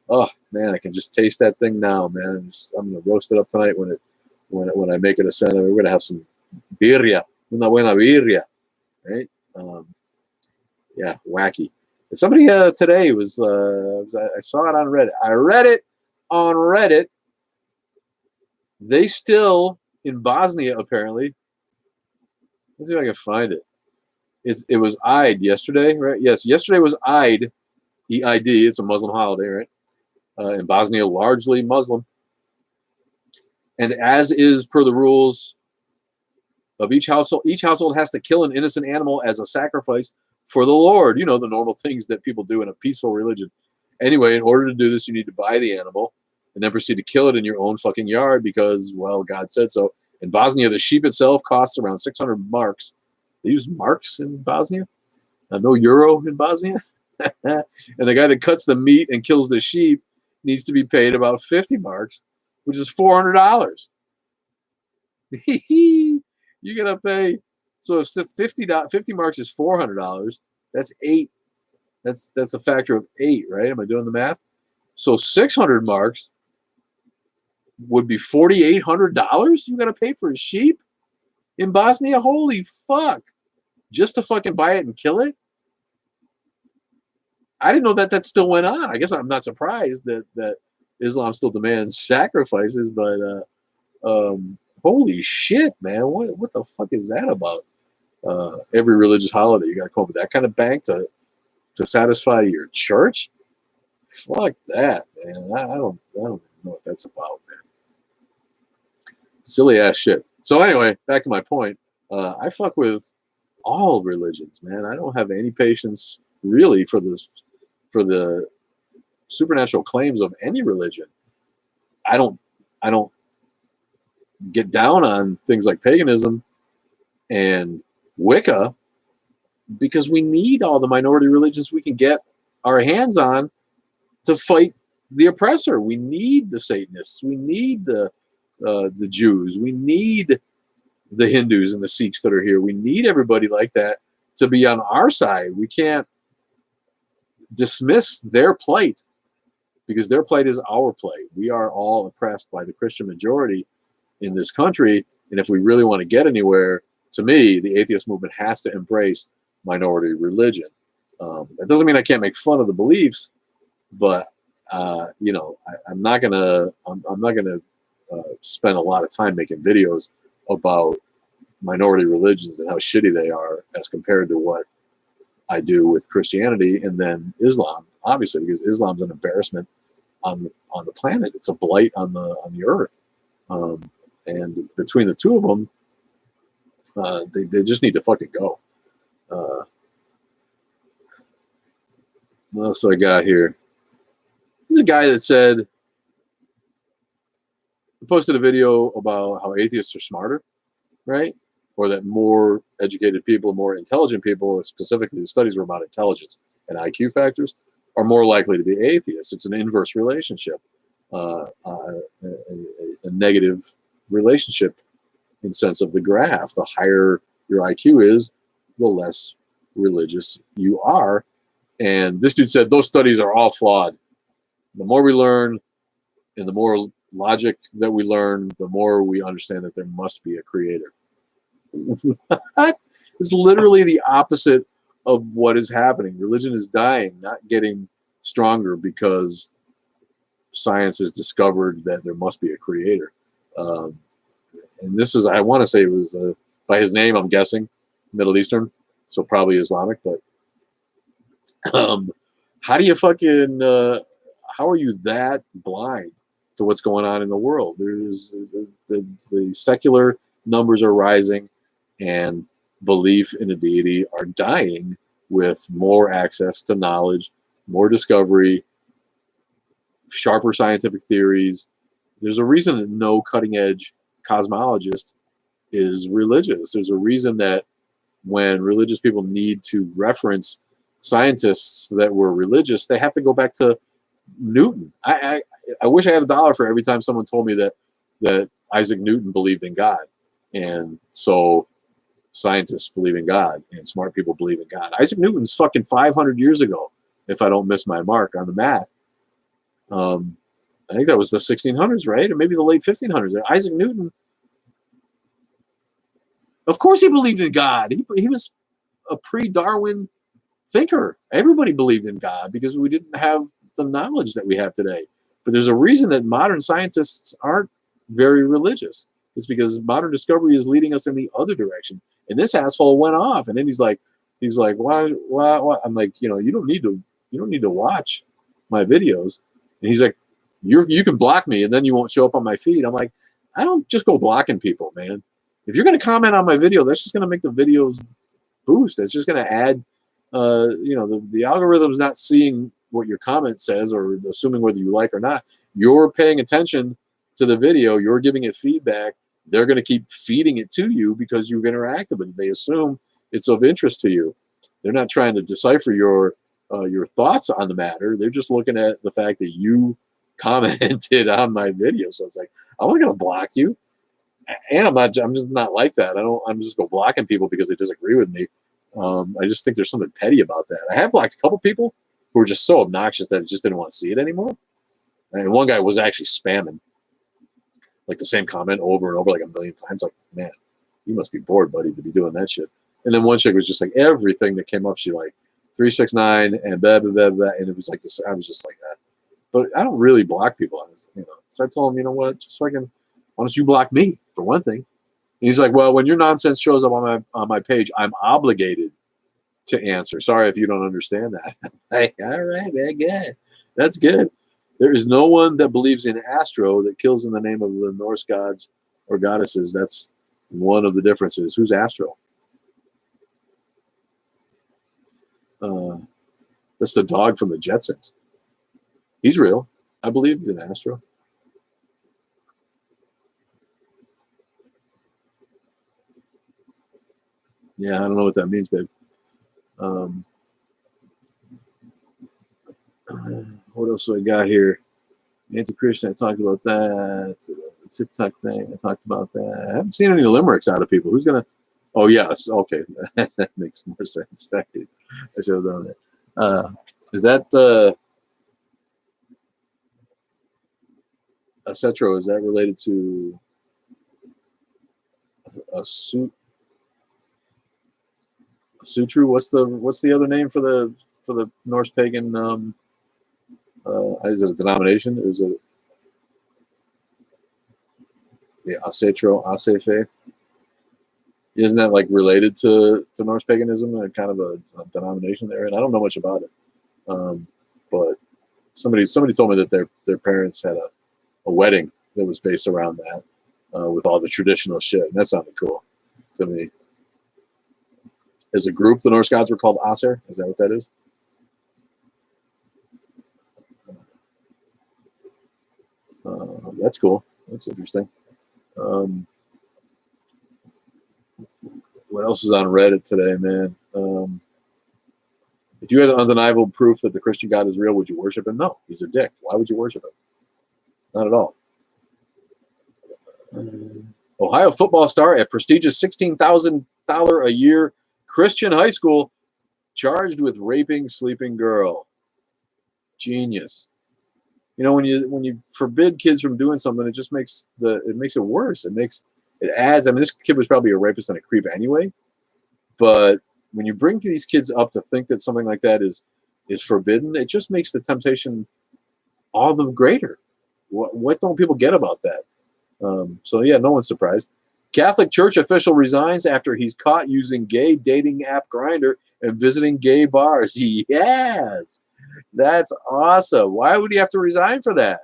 oh man, I can just taste that thing now, man. I'm gonna roast it up tonight when I make it a center. We're gonna have some birria, una buena birria, right? Yeah, wacky. And somebody today was I saw it on Reddit. I read it on Reddit. They still in Bosnia apparently. Let's see if I can find it. It was Eid yesterday, right? Yes, yesterday was Eid, E-I-D. It's a Muslim holiday, right? In Bosnia, largely Muslim. And as is per the rules of each household has to kill an innocent animal as a sacrifice for the Lord. You know, the normal things that people do in a peaceful religion. Anyway, in order to do this, you need to buy the animal and then proceed to kill it in your own fucking yard because, well, God said so. In Bosnia, the sheep itself costs around 600 marks. They use marks in Bosnia? No euro in Bosnia? And the guy that cuts the meat and kills the sheep needs to be paid about 50 marks, which is $400. You're going to pay. So if 50 marks is $400, that's 8. That's a factor of 8, right? Am I doing the math? So 600 marks would be $4,800 you got to pay for a sheep in Bosnia? Holy fuck. Just to fucking buy it and kill it? I didn't know that still went on. I guess I'm not surprised that Islam still demands sacrifices, but holy shit, man. What the fuck is that about? Every religious holiday, you got to come up with that kind of bank to satisfy your church? Fuck that, man. I don't know what that's about, man. Silly ass shit. So anyway, back to my point. I fuck with all religions, man. I don't have any patience really for the supernatural claims of any religion. I don't get down on things like paganism and Wicca because we need all the minority religions we can get our hands on to fight the oppressor. We need the Satanists. We need the Jews. We need the Hindus and the Sikhs that are here. We need everybody like that to be on our side. We can't dismiss their plight because their plight is our plight. We are all oppressed by the Christian majority in this country, and if we really want to get anywhere, to me, the atheist movement has to embrace minority religion. That doesn't mean I can't make fun of the beliefs, but you know, I'm not gonna spend a lot of time making videos about minority religions and how shitty they are as compared to what I do with Christianity and then Islam, obviously, because Islam's an embarrassment on the planet. It's a blight on the earth, and between the two of them, they just need to fucking go. What else do I got here? There's a guy that said, he posted a video about how atheists are smarter, right? Or that more educated people, more intelligent people, specifically the studies were about intelligence and IQ factors, are more likely to be atheists. It's an inverse relationship, a negative relationship in sense of the graph. The higher your IQ is, the less religious you are. And this dude said those studies are all flawed. The more we learn and the more logic that we learn, the more we understand that there must be a creator. It's literally the opposite of what is happening. Religion is dying, not getting stronger because science has discovered that there must be a creator. And this is, I want to say it was, by his name, I'm guessing, Middle Eastern, so probably Islamic, but how do you fucking, how are you that blind to what's going on in the world? There's the secular numbers are rising, and belief in a deity are dying with more access to knowledge, more discovery, sharper scientific theories. There's a reason that no cutting edge cosmologist is religious. There's a reason that when religious people need to reference scientists that were religious, they have to go back to Newton. I wish I had $1 for every time someone told me that Isaac Newton believed in God, and so scientists believe in God and smart people believe in God. Isaac Newton's fucking 500 years ago, if I don't miss my mark on the math. I think that was the 1600s, right? Or maybe the late 1500s. Isaac Newton, of course he believed in God. He was a pre-Darwin thinker. Everybody believed in God because we didn't have the knowledge that we have today. But there's a reason that modern scientists aren't very religious. It's because modern discovery is leading us in the other direction. And this asshole went off, and then he's like, why? I'm like, you don't need to watch my videos. And he's like, you can block me, and then you won't show up on my feed. I'm like, I don't just go blocking people, man. If you're going to comment on my video, that's just going to make the videos boost. It's just going to add, the algorithm's not seeing what your comment says or assuming whether you like or not. You're paying attention to the video. You're giving it feedback. They're going to keep feeding it to you because you've interacted with it. They assume it's of interest to you. They're not trying to decipher your thoughts on the matter. They're just looking at the fact that you commented on my video. So it's like, I'm not going to block you. And I'm just not like that. I'm just go blocking people because they disagree with me. I just think there's something petty about that. I have blocked a couple people who were just so obnoxious that I just didn't want to see it anymore. And one guy was actually spamming like the same comment over and over like a million times. Like, man, you must be bored, buddy, to be doing that shit. And then one chick was just like, everything that came up, she like 369 and blah, blah, blah, blah. And it was like this. I was just like that. But I don't really block people on this, So I told him, you know what, just fucking, why don't you block me for one thing? And he's like, well, when your nonsense shows up on my page, I'm obligated to answer. Sorry if you don't understand that. Hey, all right, man, good. That's good. There is no one that believes in Astro that kills in the name of the Norse gods or goddesses. That's one of the differences. Who's Astro? That's the dog from the Jetsons. He's real. I believe in Astro. Yeah, I don't know what that means, babe. What else do I got here? Anti-Christian, I talked about that. The TikTok thing, I talked about that. I haven't seen any limericks out of people. Who's going to... Oh, yes. Okay. That makes more sense. I should have done it. Is that... Acetro, is that related to a Sutru? What's the other name for the Norse pagan? Is it a denomination? Is it the Acetro, Ase faith? Isn't that like related to Norse paganism and kind of a denomination there? And I don't know much about it, but somebody told me that their parents had a wedding that was based around that with all the traditional shit, and that sounded cool to me. As a group, the Norse gods were called Aser. Is that what that is? That's cool. That's interesting. What else is on Reddit today, man? If you had undeniable proof that the Christian God is real, would you worship him? No, he's a dick. Why would you worship him? Not at all. Ohio football star at prestigious $16,000 a year Christian high school charged with raping sleeping girl. Genius. When you forbid kids from doing something, it just makes it worse. It adds. I mean, this kid was probably a rapist and a creep anyway, but when you bring these kids up to think that something like that is forbidden, it just makes the temptation all the greater. What don't people get about that? So yeah, no one's surprised. Catholic Church official resigns after he's caught using gay dating app Grindr and visiting gay bars. Yes, that's awesome. Why would he have to resign for that?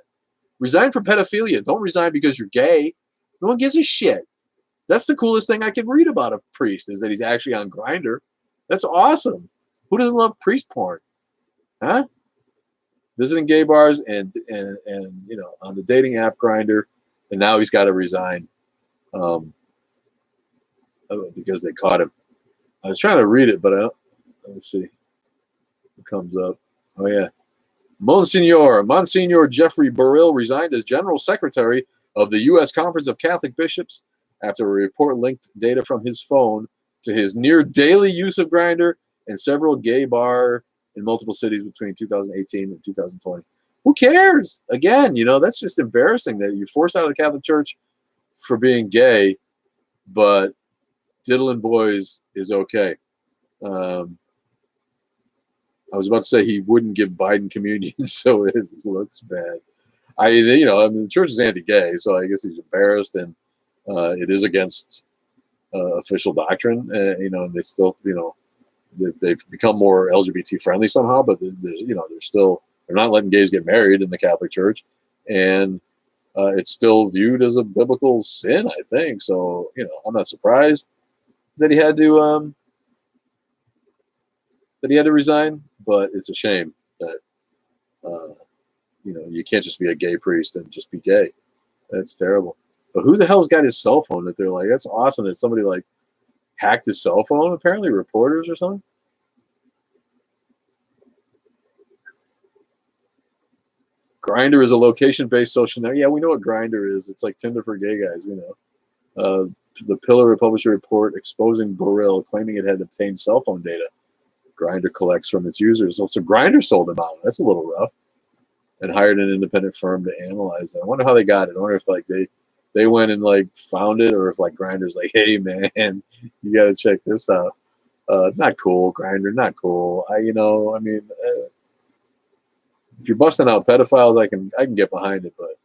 Resign for pedophilia. Don't resign because you're gay. No one gives a shit. That's the coolest thing I could read about a priest, is that he's actually on Grindr. That's awesome. Who doesn't love priest porn? Huh? Visiting gay bars and you know, on the dating app Grindr, and now he's got to resign because they caught him. I was trying to read it, but let me see. It comes up. Oh yeah. Monsignor Jeffrey Burrill resigned as General Secretary of the U.S. Conference of Catholic Bishops after a report linked data from his phone to his near daily use of Grindr and several gay bars in multiple cities between 2018 and 2020. Who cares? Again, you know, that's just embarrassing that you're forced out of the Catholic Church for being gay, but diddling boys is okay. I was about to say he wouldn't give Biden communion, so it looks bad. You know, I mean, the church is anti-gay, so I guess he's embarrassed, and it is against official doctrine. You know, and they still, you know, they've become more LGBT friendly somehow, but you know, they're not letting gays get married in the Catholic Church, and it's still viewed as a biblical sin, I think. So, you know, I'm not surprised that he had to resign, but it's a shame that you know, you can't just be a gay priest and just be gay. That's terrible. But who the hell's got his cell phone that they're like, that's awesome that somebody like hacked his cell phone, apparently reporters or something? Grindr is a location-based social network. Yeah, we know what Grindr is. It's like Tinder for gay guys, you know. The Pillar published a report exposing Burrill, claiming it had obtained cell phone data Grindr collects from its users. So Grindr sold them out. That's a little rough. And hired an independent firm to analyze it. I wonder how they got it. I wonder if like they went and like found it, or if like Grindr's like, hey man, you got to check this out. Not cool, Grindr, not cool. You know, I mean, if you're busting out pedophiles, I can get behind it, but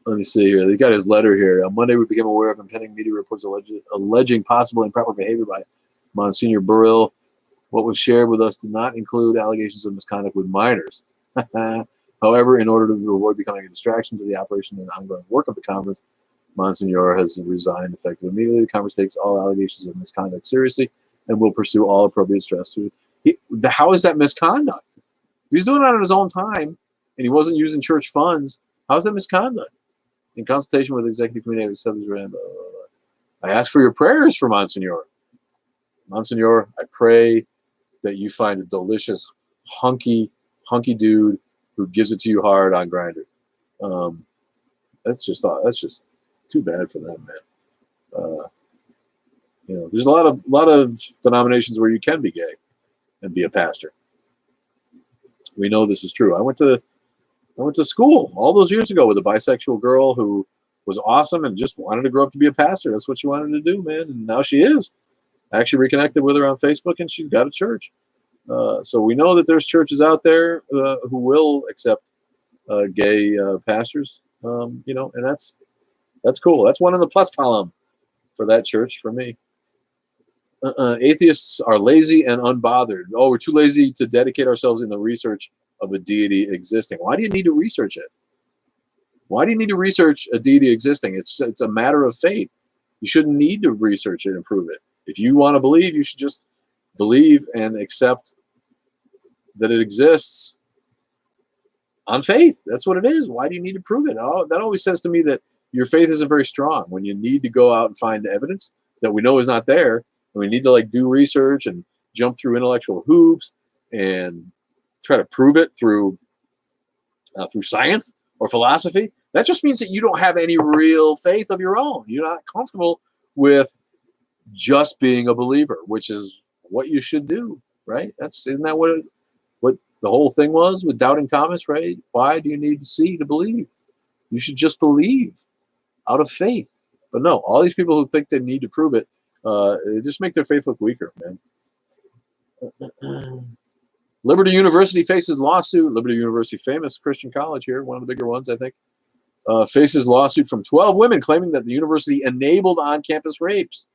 let me see here. They got his letter here. On Monday, we became aware of impending media reports alleging possible improper behavior by Monsignor Burrill. What was shared with us did not include allegations of misconduct with minors. However, in order to avoid becoming a distraction to the operation and ongoing work of the conference, Monsignor has resigned effective immediately. The conference takes all allegations of misconduct seriously and will pursue all appropriate steps. How is that misconduct? If he's doing it on his own time and he wasn't using church funds, how is that misconduct? In consultation with the executive committee, I ask for your prayers for Monsignor. Monsignor, I pray that you find a delicious, hunky dude who gives it to you hard on Grindr. That's just too bad for them, man. You know, there's a lot of denominations where you can be gay and be a pastor. We know this is true. I went to school all those years ago with a bisexual girl who was awesome and just wanted to grow up to be a pastor. That's what she wanted to do, man. And now she is. I actually reconnected with her on Facebook, and she's got a church. So we know that there's churches out there who will accept gay pastors. You know, and that's cool. That's one in the plus column for that church for me. Atheists are lazy and unbothered. Oh, we're too lazy to dedicate ourselves in the research of a deity existing. Why do you need to research it? Why do you need to research a deity existing? It's a matter of faith. You shouldn't need to research it and prove it. If you want to believe, you should just believe and accept that it exists on faith. That's what it is. Why do you need to prove it? That always says to me that your faith isn't very strong when you need to go out and find evidence that we know is not there. And we need to like do research and jump through intellectual hoops and try to prove it through science or philosophy. That just means that you don't have any real faith of your own. You're not comfortable with just being a believer, which is what you should do, right? Isn't that what the whole thing was with doubting Thomas, right? Why do you need to see to believe? You should just believe out of faith. But no, all these people who think they need to prove it, just make their faith look weaker, man. Liberty University faces lawsuit. Liberty University, famous Christian college here, one of the bigger ones, I think, faces lawsuit from 12 women claiming that the university enabled on-campus rapes.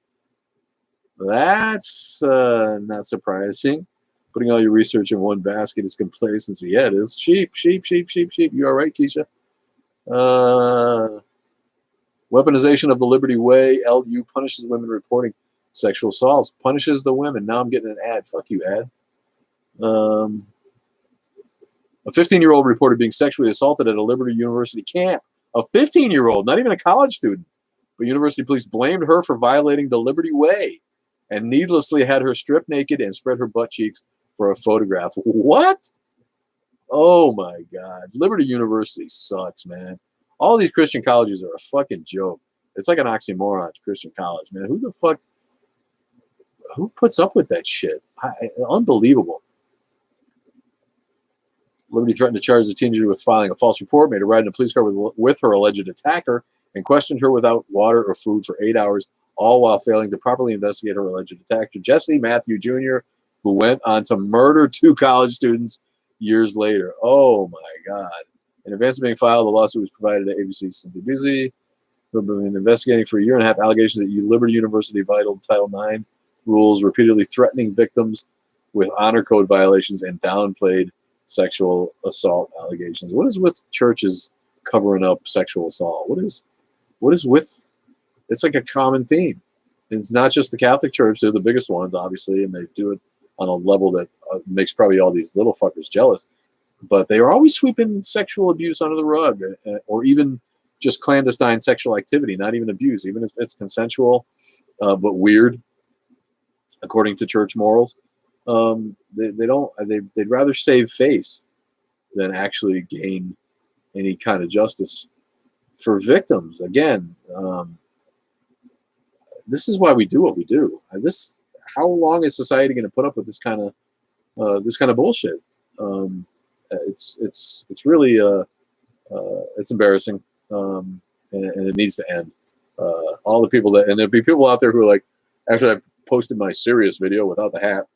That's not surprising. Putting all your research in one basket is complacency. Yeah, it is. Sheep. You all right, Keisha? Weaponization of the Liberty Way. LU punishes women reporting sexual assaults. Punishes the women. Now I'm getting an ad. Fuck you, ad. A 15-year-old reported being sexually assaulted at a Liberty University camp. A 15-year-old, not even a college student. But university police blamed her for violating the Liberty Way and needlessly had her stripped naked and spread her butt cheeks for a photograph. What? Oh my God. Liberty University sucks, man. All these Christian colleges are a fucking joke. It's like an oxymoron to Christian college, man. Who the fuck, who puts up with that shit? Unbelievable. Liberty threatened to charge the teenager with filing a false report, made her ride in a police car with her alleged attacker, and questioned her without water or food for 8 hours, all while failing to properly investigate her alleged attacker, Jesse Matthew Jr., who went on to murder 2 college students years later. Oh, my God. In advance of being filed, the lawsuit was provided to ABC's Cynthia Busey, who have been investigating for a year and a half allegations that Liberty University violated Title IX rules, repeatedly threatening victims with honor code violations and downplayed sexual assault allegations. What is with churches covering up sexual assault? What is with, it's like a common theme. It's not just the Catholic Church. They're the biggest ones, obviously, and they do it on a level that makes probably all these little fuckers jealous. But they are always sweeping sexual abuse under the rug, or even just clandestine sexual activity, not even abuse, even if it's consensual, but weird, according to church morals. They'd rather save face than actually gain any kind of justice for victims. Again, this is why we do what we do. How long is society going to put up with this kind of bullshit? It's really it's embarrassing, and it needs to end. All the people and there'll be people out there who are like, actually, I posted my serious video without the hat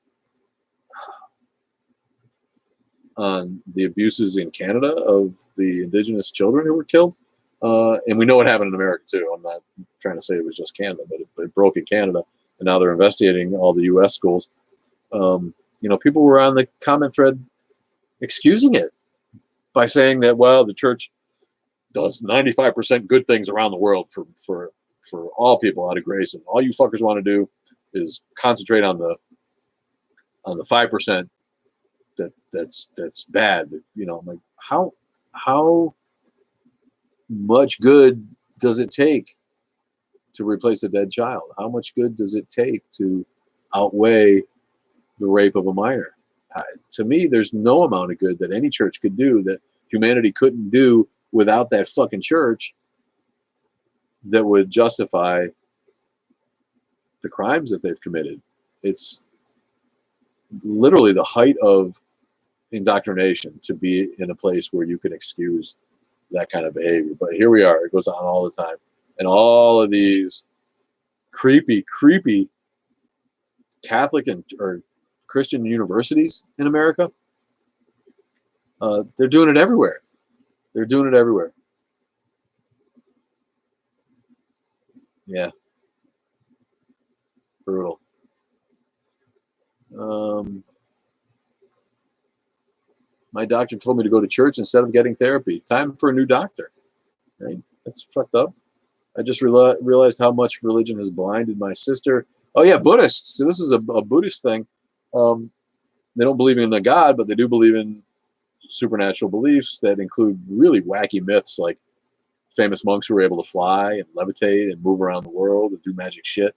on the abuses in Canada of the Indigenous children who were killed. And we know what happened in America too. I'm not trying to say it was just Canada, but it broke in Canada, and now they're investigating all the U.S. schools. People were on the comment thread excusing it by saying that, well, the church does 95% good things around the world for all people out of grace, and all you fuckers want to do is concentrate on the 5% that's bad. I'm like, how much good does it take to replace a dead child? How much good does it take to outweigh the rape of a minor? To me, there's no amount of good that any church could do that humanity couldn't do without that fucking church that would justify the crimes that they've committed. It's literally the height of indoctrination to be in a place where you can excuse that kind of behavior. But here we are. It goes on all the time. And all of these creepy Catholic or Christian universities in America, they're doing it everywhere. They're doing it everywhere. Yeah. Brutal. My doctor told me to go to church instead of getting therapy. Time for a new doctor. Right? That's fucked up. I just realized how much religion has blinded my sister. Oh yeah, Buddhists. So this is a Buddhist thing. They don't believe in a God, but they do believe in supernatural beliefs that include really wacky myths, like famous monks who were able to fly and levitate and move around the world and do magic shit.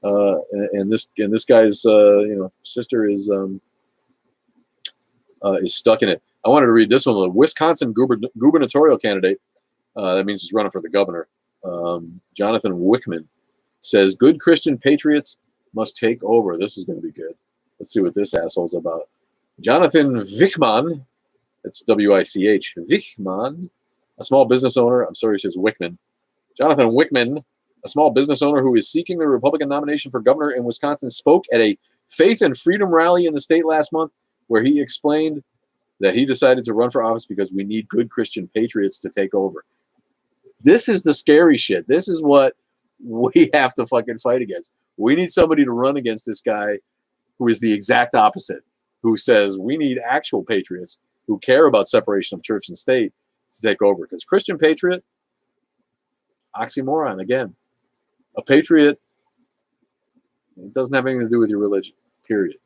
And this guy's sister is stuck in it. I wanted to read this one. The Wisconsin gubernatorial candidate, that means he's running for the governor, Jonathan Wichmann, says good Christian patriots must take over. This is going to be good. Let's see what this asshole's about. Jonathan Wichmann, it's W-I-C-H, Wichmann, a small business owner. I'm sorry, he says Wichmann. Jonathan Wichmann a small business owner who is seeking the Republican nomination for governor in Wisconsin, spoke at a faith and freedom rally in the state last month, where he explained that he decided to run for office because we need good Christian patriots to take over. This is the scary shit. This is what we have to fucking fight against. We need somebody to run against this guy who is the exact opposite, who says we need actual patriots who care about separation of church and state to take over. Because Christian patriot, oxymoron again. A patriot, it doesn't have anything to do with your religion, period.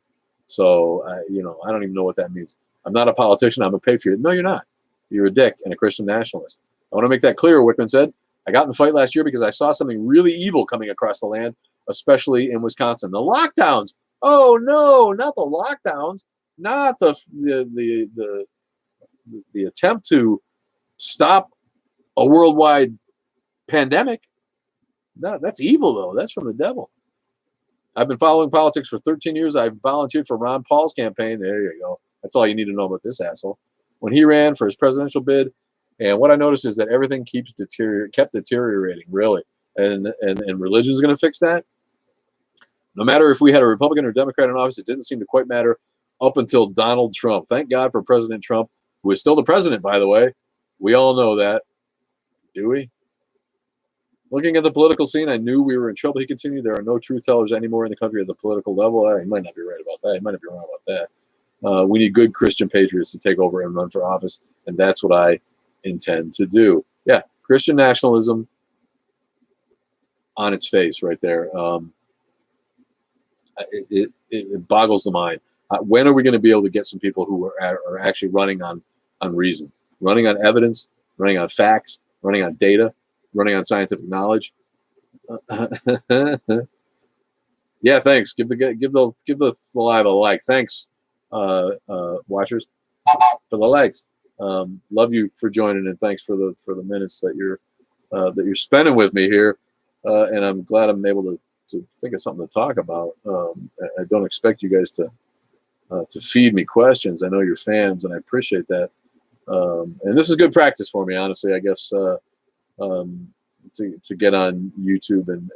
So, I don't even know what that means. I'm not a politician. I'm a patriot. No, you're not. You're a dick and a Christian nationalist. I want to make that clear, Wickman said. I got in the fight last year because I saw something really evil coming across the land, especially in Wisconsin. The lockdowns. Oh, no, not the lockdowns. Not the attempt to stop a worldwide pandemic. No, that's evil, though. That's from the devil. I've been following politics for 13 years. I've volunteered for Ron Paul's campaign. There you go. That's all you need to know about this asshole. When he ran for his presidential bid, and what I noticed is that everything kept deteriorating, really. And religion is going to fix that. No matter if we had a Republican or Democrat in office, it didn't seem to quite matter up until Donald Trump. Thank God for President Trump, who is still the president, by the way. We all know that. Do we? Looking at the political scene, I knew we were in trouble. He continued, there are no truth tellers anymore in the country at the political level. He might not be right about that. He might not be wrong about that. We need good Christian patriots to take over and run for office, and that's what I intend to do. Yeah, Christian nationalism on its face right there. It boggles the mind. When are we going to be able to get some people who are actually running on reason, running on evidence, running on facts, running on data, running on scientific knowledge? Yeah, thanks. Give the live a like. Thanks, watchers, for the likes. Love you for joining, and thanks for the minutes that you're spending with me here. And I'm glad I'm able to think of something to talk about. I don't expect you guys to feed me questions. I know you're fans, and I appreciate that. And this is good practice for me, honestly. I guess to get on YouTube and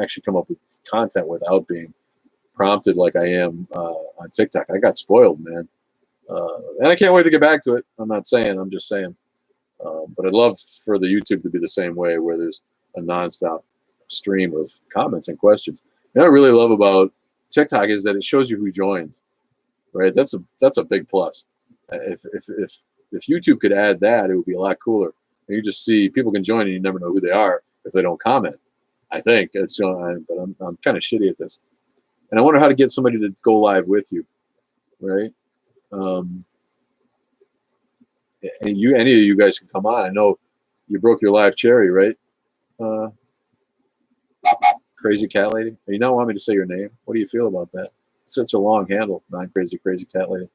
actually come up with content without being prompted like I am on TikTok. I got spoiled, man. And I can't wait to get back to it. I'm not saying, I'm just saying. But I'd love for the YouTube to be the same way, where there's a nonstop stream of comments and questions. And what I really love about TikTok is that it shows you who joins, right? That's a big plus. If YouTube could add that, it would be a lot cooler. And you just see people can join and you never know who they are if they don't comment. I think it's going, but I'm kind of shitty at this. And I wonder how to get somebody to go live with you, right? And any of you guys can come on. I know you broke your live cherry, right? Crazy cat lady. You don't want me to say your name. What do you feel about that? It's such a long handle, crazy cat lady.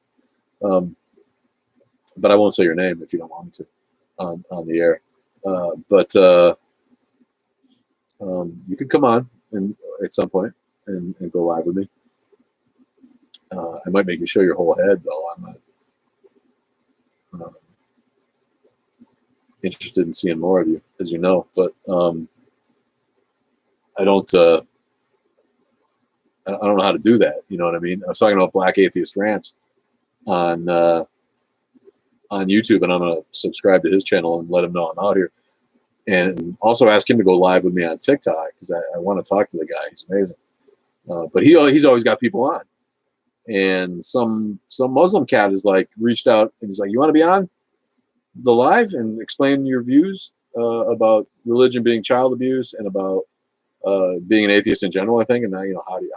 But I won't say your name if you don't want me to on the air. But you could come on and at some point and go live with me. I might make you show your whole head, though. I'm not interested in seeing more of you, as you know. But I don't know how to do that. You know what I mean? I was talking about Black Atheist Rants on YouTube, and I'm going to subscribe to his channel and let him know I'm out here. And also ask him to go live with me on TikTok, because I want to talk to the guy. He's amazing. But he's always got people on. And some Muslim cat is like reached out and he's like, you want to be on the live and explain your views about religion being child abuse and about being an atheist in general, I think. And now,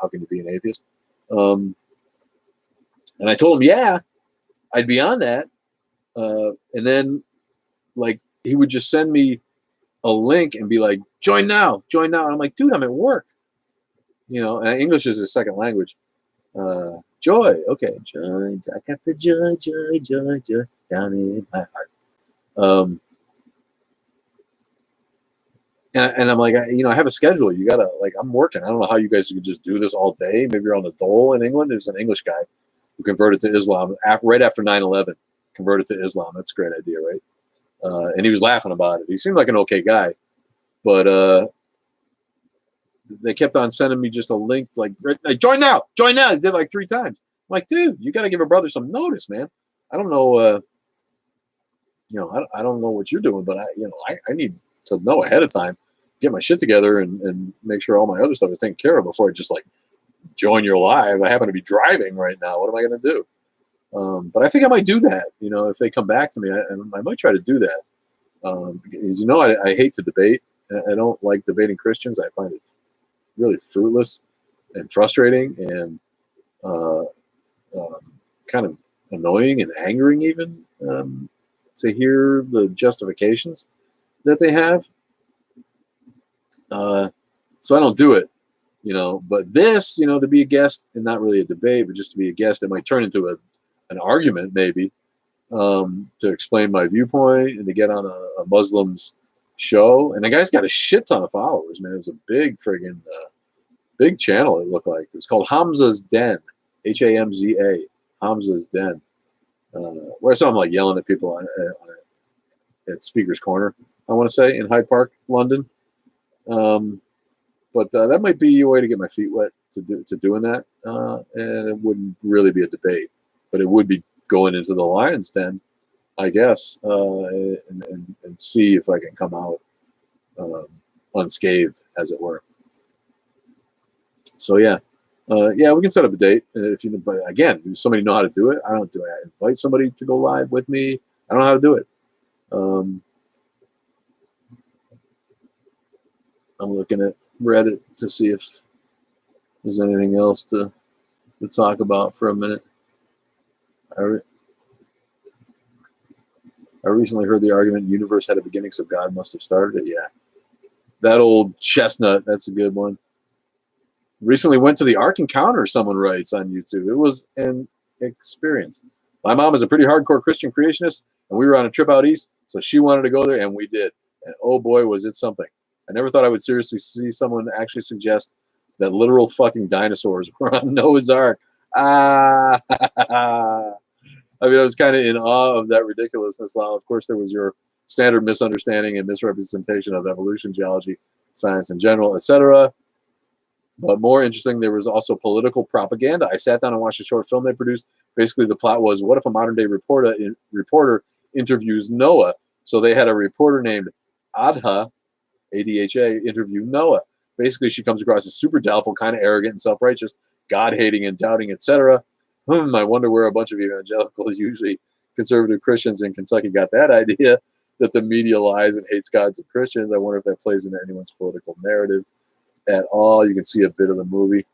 how can you be an atheist? And I told him, yeah, I'd be on that. And then like he would just send me a link and be like, join now. And I'm like, dude, I'm at work. And English is his second language. Joy. Okay. Joy. I got the joy down in my heart. And I'm like, I have a schedule. You gotta, like, I'm working. I don't know how you guys could just do this all day. Maybe you're on the dole in England. There's an English guy who converted to Islam right after 9/11. Converted to Islam. That's a great idea, right? And he was laughing about it. He seemed like an okay guy, but they kept on sending me just a link like join now, join now. They did like 3 times. I'm like, dude, you got to give a brother some notice, man. I don't know, I don't know what you're doing, but I need to know ahead of time, get my shit together, and make sure all my other stuff is taken care of before I just like join your live. I happen to be driving right now. What am I going to do? But I think I might do that. If they come back to me, I might try to do that. Because I hate to debate. I don't like debating Christians. I find it really fruitless and frustrating and kind of annoying and angering even to hear the justifications that they have. So I don't do it, But this, to be a guest and not really a debate, but just to be a guest, it might turn into an argument maybe to explain my viewpoint and to get on a Muslim's show. And the guy's got a shit ton of followers, man. It was a big friggin' big channel. It looked like it was called Hamza's Den, Hamza, Hamza's Den. Where I saw him like yelling at people at Speaker's Corner, I want to say, in Hyde Park, London. But that might be a way to get my feet wet to doing that, and it wouldn't really be a debate, but it would be going into the lion's den, I guess, and see if I can come out unscathed, as it were. So yeah, we can set up a date if you. But again, does somebody know how to do it? I don't do it. I invite somebody to go live with me. I don't know how to do it. I'm looking at Reddit to see if there's anything else to talk about for a minute. I recently heard the argument universe had a beginning, so God must have started it. Yeah. That old chestnut, that's a good one. Recently went to the Ark Encounter, someone writes on YouTube. It was an experience. My mom is a pretty hardcore Christian creationist, and we were on a trip out east, so she wanted to go there, and we did. And oh boy, was it something. I never thought I would seriously see someone actually suggest that literal fucking dinosaurs were on Noah's Ark. I mean, I was kind of in awe of that ridiculousness. Now, of course, there was your standard misunderstanding and misrepresentation of evolution, geology, science in general, etc. But more interesting, there was also political propaganda. I sat down and watched a short film they produced. Basically, the plot was, what if a modern-day reporter interviews Noah? So they had a reporter named Adha, ADHA, interview Noah. Basically, she comes across as super doubtful, kind of arrogant and self-righteous, God-hating and doubting, etc. I wonder where a bunch of evangelicals, usually conservative Christians in Kentucky, got that idea that the media lies and hates gods and Christians. I wonder if that plays into anyone's political narrative at all. You can see a bit of the movie.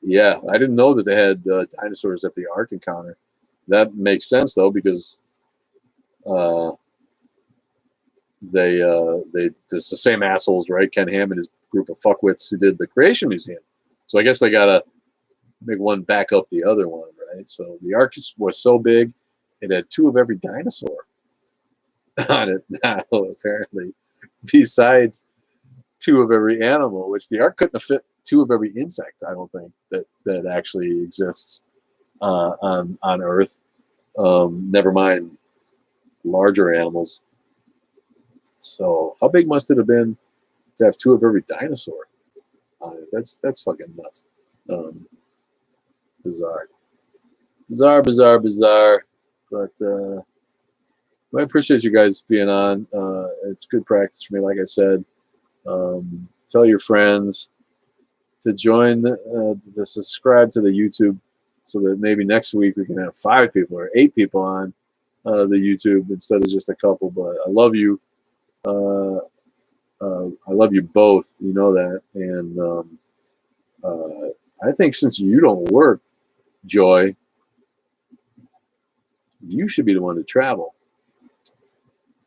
Yeah, I didn't know that they had dinosaurs at the Ark Encounter. That makes sense though, because it's the same assholes, right? Ken Ham and his group of fuckwits who did the Creation Museum. So I guess they gotta make one back up the other one, right? So the Ark was so big, it had 2 of every dinosaur on it now, apparently. Besides 2 of every animal, which the Ark couldn't have fit 2 of every insect, I don't think, that actually exists on Earth. Never mind larger animals. So how big must it have been to have 2 of every dinosaur on it? That's fucking nuts. Bizarre. But I appreciate you guys being on. It's good practice for me, like I said. Tell your friends to join, to subscribe to the YouTube, so that maybe next week we can have 5 people or 8 people on the YouTube instead of just a couple. But I love you. I love you both. You know that. And I think since you don't work, Joy, you should be the one to travel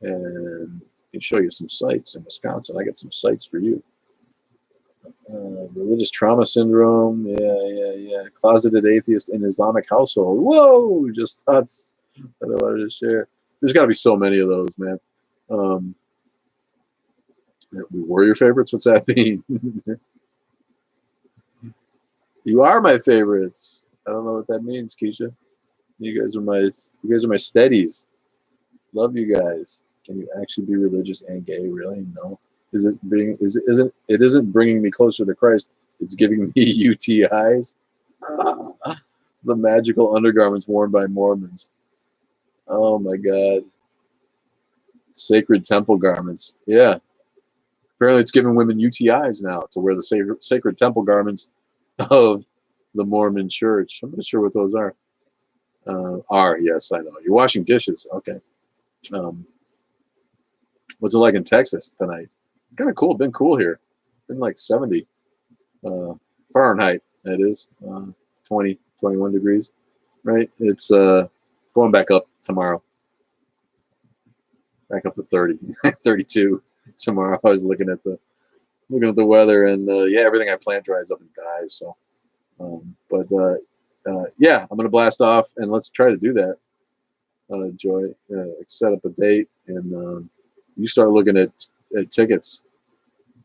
and show you some sites in Wisconsin. I got some sites for you. Religious trauma syndrome. Yeah. Closeted atheist in Islamic household. Whoa! Just thoughts that I wanted to share. There's got to be so many of those, man. We were your favorites. What's that mean? You are my favorites. I don't know what that means, Keisha. You guys are my steadies. Love you guys. Can you actually be religious and gay? Really? No. isn't bringing me closer to Christ. It's giving me UTIs. The magical undergarments worn by Mormons. Oh my God. Sacred temple garments. Yeah. Apparently it's giving women UTIs now to wear the sacred temple garments of the Mormon church. I'm not sure what those are. Yes, I know. You're washing dishes. Okay. What's it like in Texas tonight? It's kind of cool. Been cool here. Been like 70 Fahrenheit. That is 20, 21 degrees. Right. It's going back up tomorrow. Back up to 30, 32 tomorrow. I was looking at the weather, and yeah, everything I plant dries up and dies. So, yeah, I'm gonna blast off, and let's try to do that. Joy, set up a date, and you start looking at tickets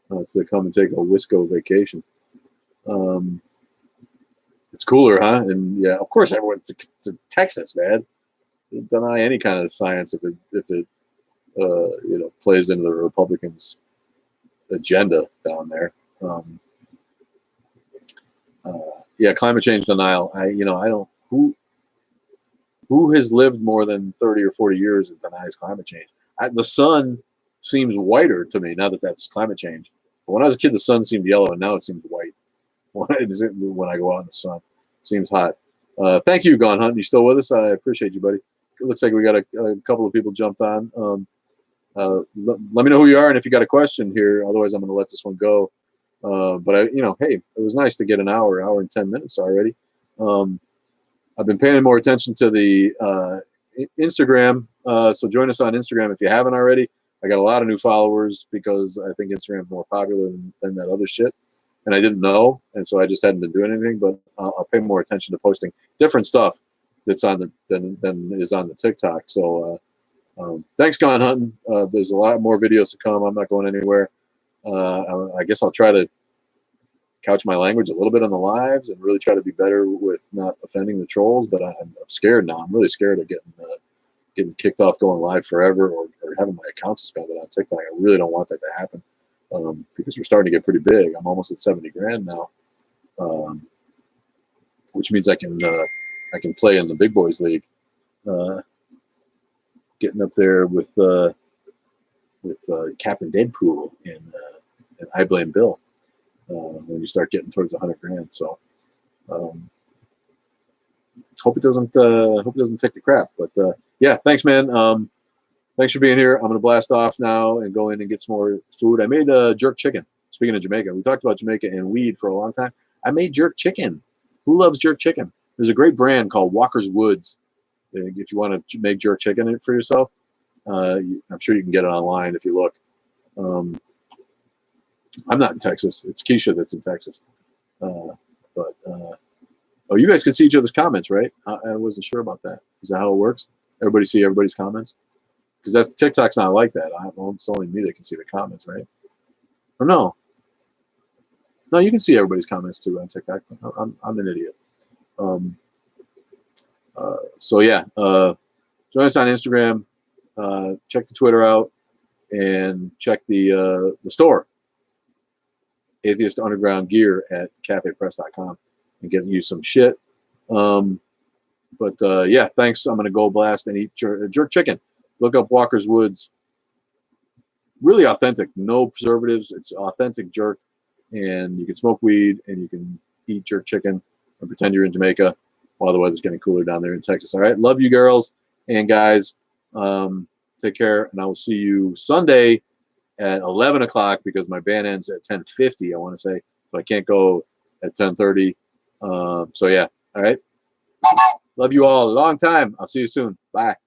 to come and take a Wisco vacation. It's cooler, huh? And yeah, of course, everyone's to Texas, man. Deny any kind of science if it plays into the Republicans' agenda down there. Yeah, climate change denial. I don't who has lived more than 30 or 40 years and denies climate change. The sun seems whiter to me now that that's climate change. But when I was a kid, the sun seemed yellow, and now it seems white. When I go out in the sun, it seems hot. Thank you, Gone Hunt. You still with us? I appreciate you, buddy. It looks like we got a couple of people jumped on. Let me know who you are and if you got a question here. Otherwise, I'm going to let this one go. But hey, it was nice to get an hour and 10 minutes already. I've been paying more attention to the Instagram. So join us on Instagram if you haven't already. I got a lot of new followers because I think Instagram's more popular than that other shit. And I didn't know, and so I just hadn't been doing anything. But I'll pay more attention to posting different stuff that's on than is on the TikTok. So thanks, Gone Hunting. There's a lot more videos to come. I'm not going anywhere. I guess I'll try to couch my language a little bit on the lives and really try to be better with not offending the trolls. But I'm scared now. I'm really scared of getting kicked off going live forever or having my account suspended on TikTok. I really don't want that to happen because we're starting to get pretty big. I'm almost at 70 grand now, which means I can play in the big boys league. Getting up there with Captain Deadpool and I Blame Bill when you start getting towards 100 grand. So hope it doesn't take the crap. But yeah, thanks, man. Thanks for being here. I'm gonna blast off now and go in and get some more food. I made jerk chicken. Speaking of Jamaica, we talked about Jamaica and weed for a long time. I made jerk chicken. Who loves jerk chicken? There's a great brand called Walker's Woods. If you want to make jerk chicken for yourself, I'm sure you can get it online if you look. I'm not in Texas. It's Keisha that's in Texas. Oh, you guys can see each other's comments, right? I wasn't sure about that. Is that how it works? Everybody see everybody's comments? Because TikTok's not like that. It's only me that can see the comments, right? Or no? No, you can see everybody's comments too on TikTok. I'm an idiot. So yeah, join us on Instagram. Check the Twitter out and check the store, Atheist Underground Gear at cafepress.com, and get you some shit. Yeah, thanks. I'm gonna go blast and eat jerk chicken. Look up Walker's Woods. Really authentic, no preservatives. It's authentic jerk, and you can smoke weed and you can eat jerk chicken and pretend you're in Jamaica while the weather's getting cooler down there in Texas. All right, love you, girls and guys. Take care, and I will see you Sunday at 11 o'clock because my band ends at 10:50. I want to say, so I can't go at 10:30. So yeah, all right. Love you all. A long time. I'll see you soon. Bye.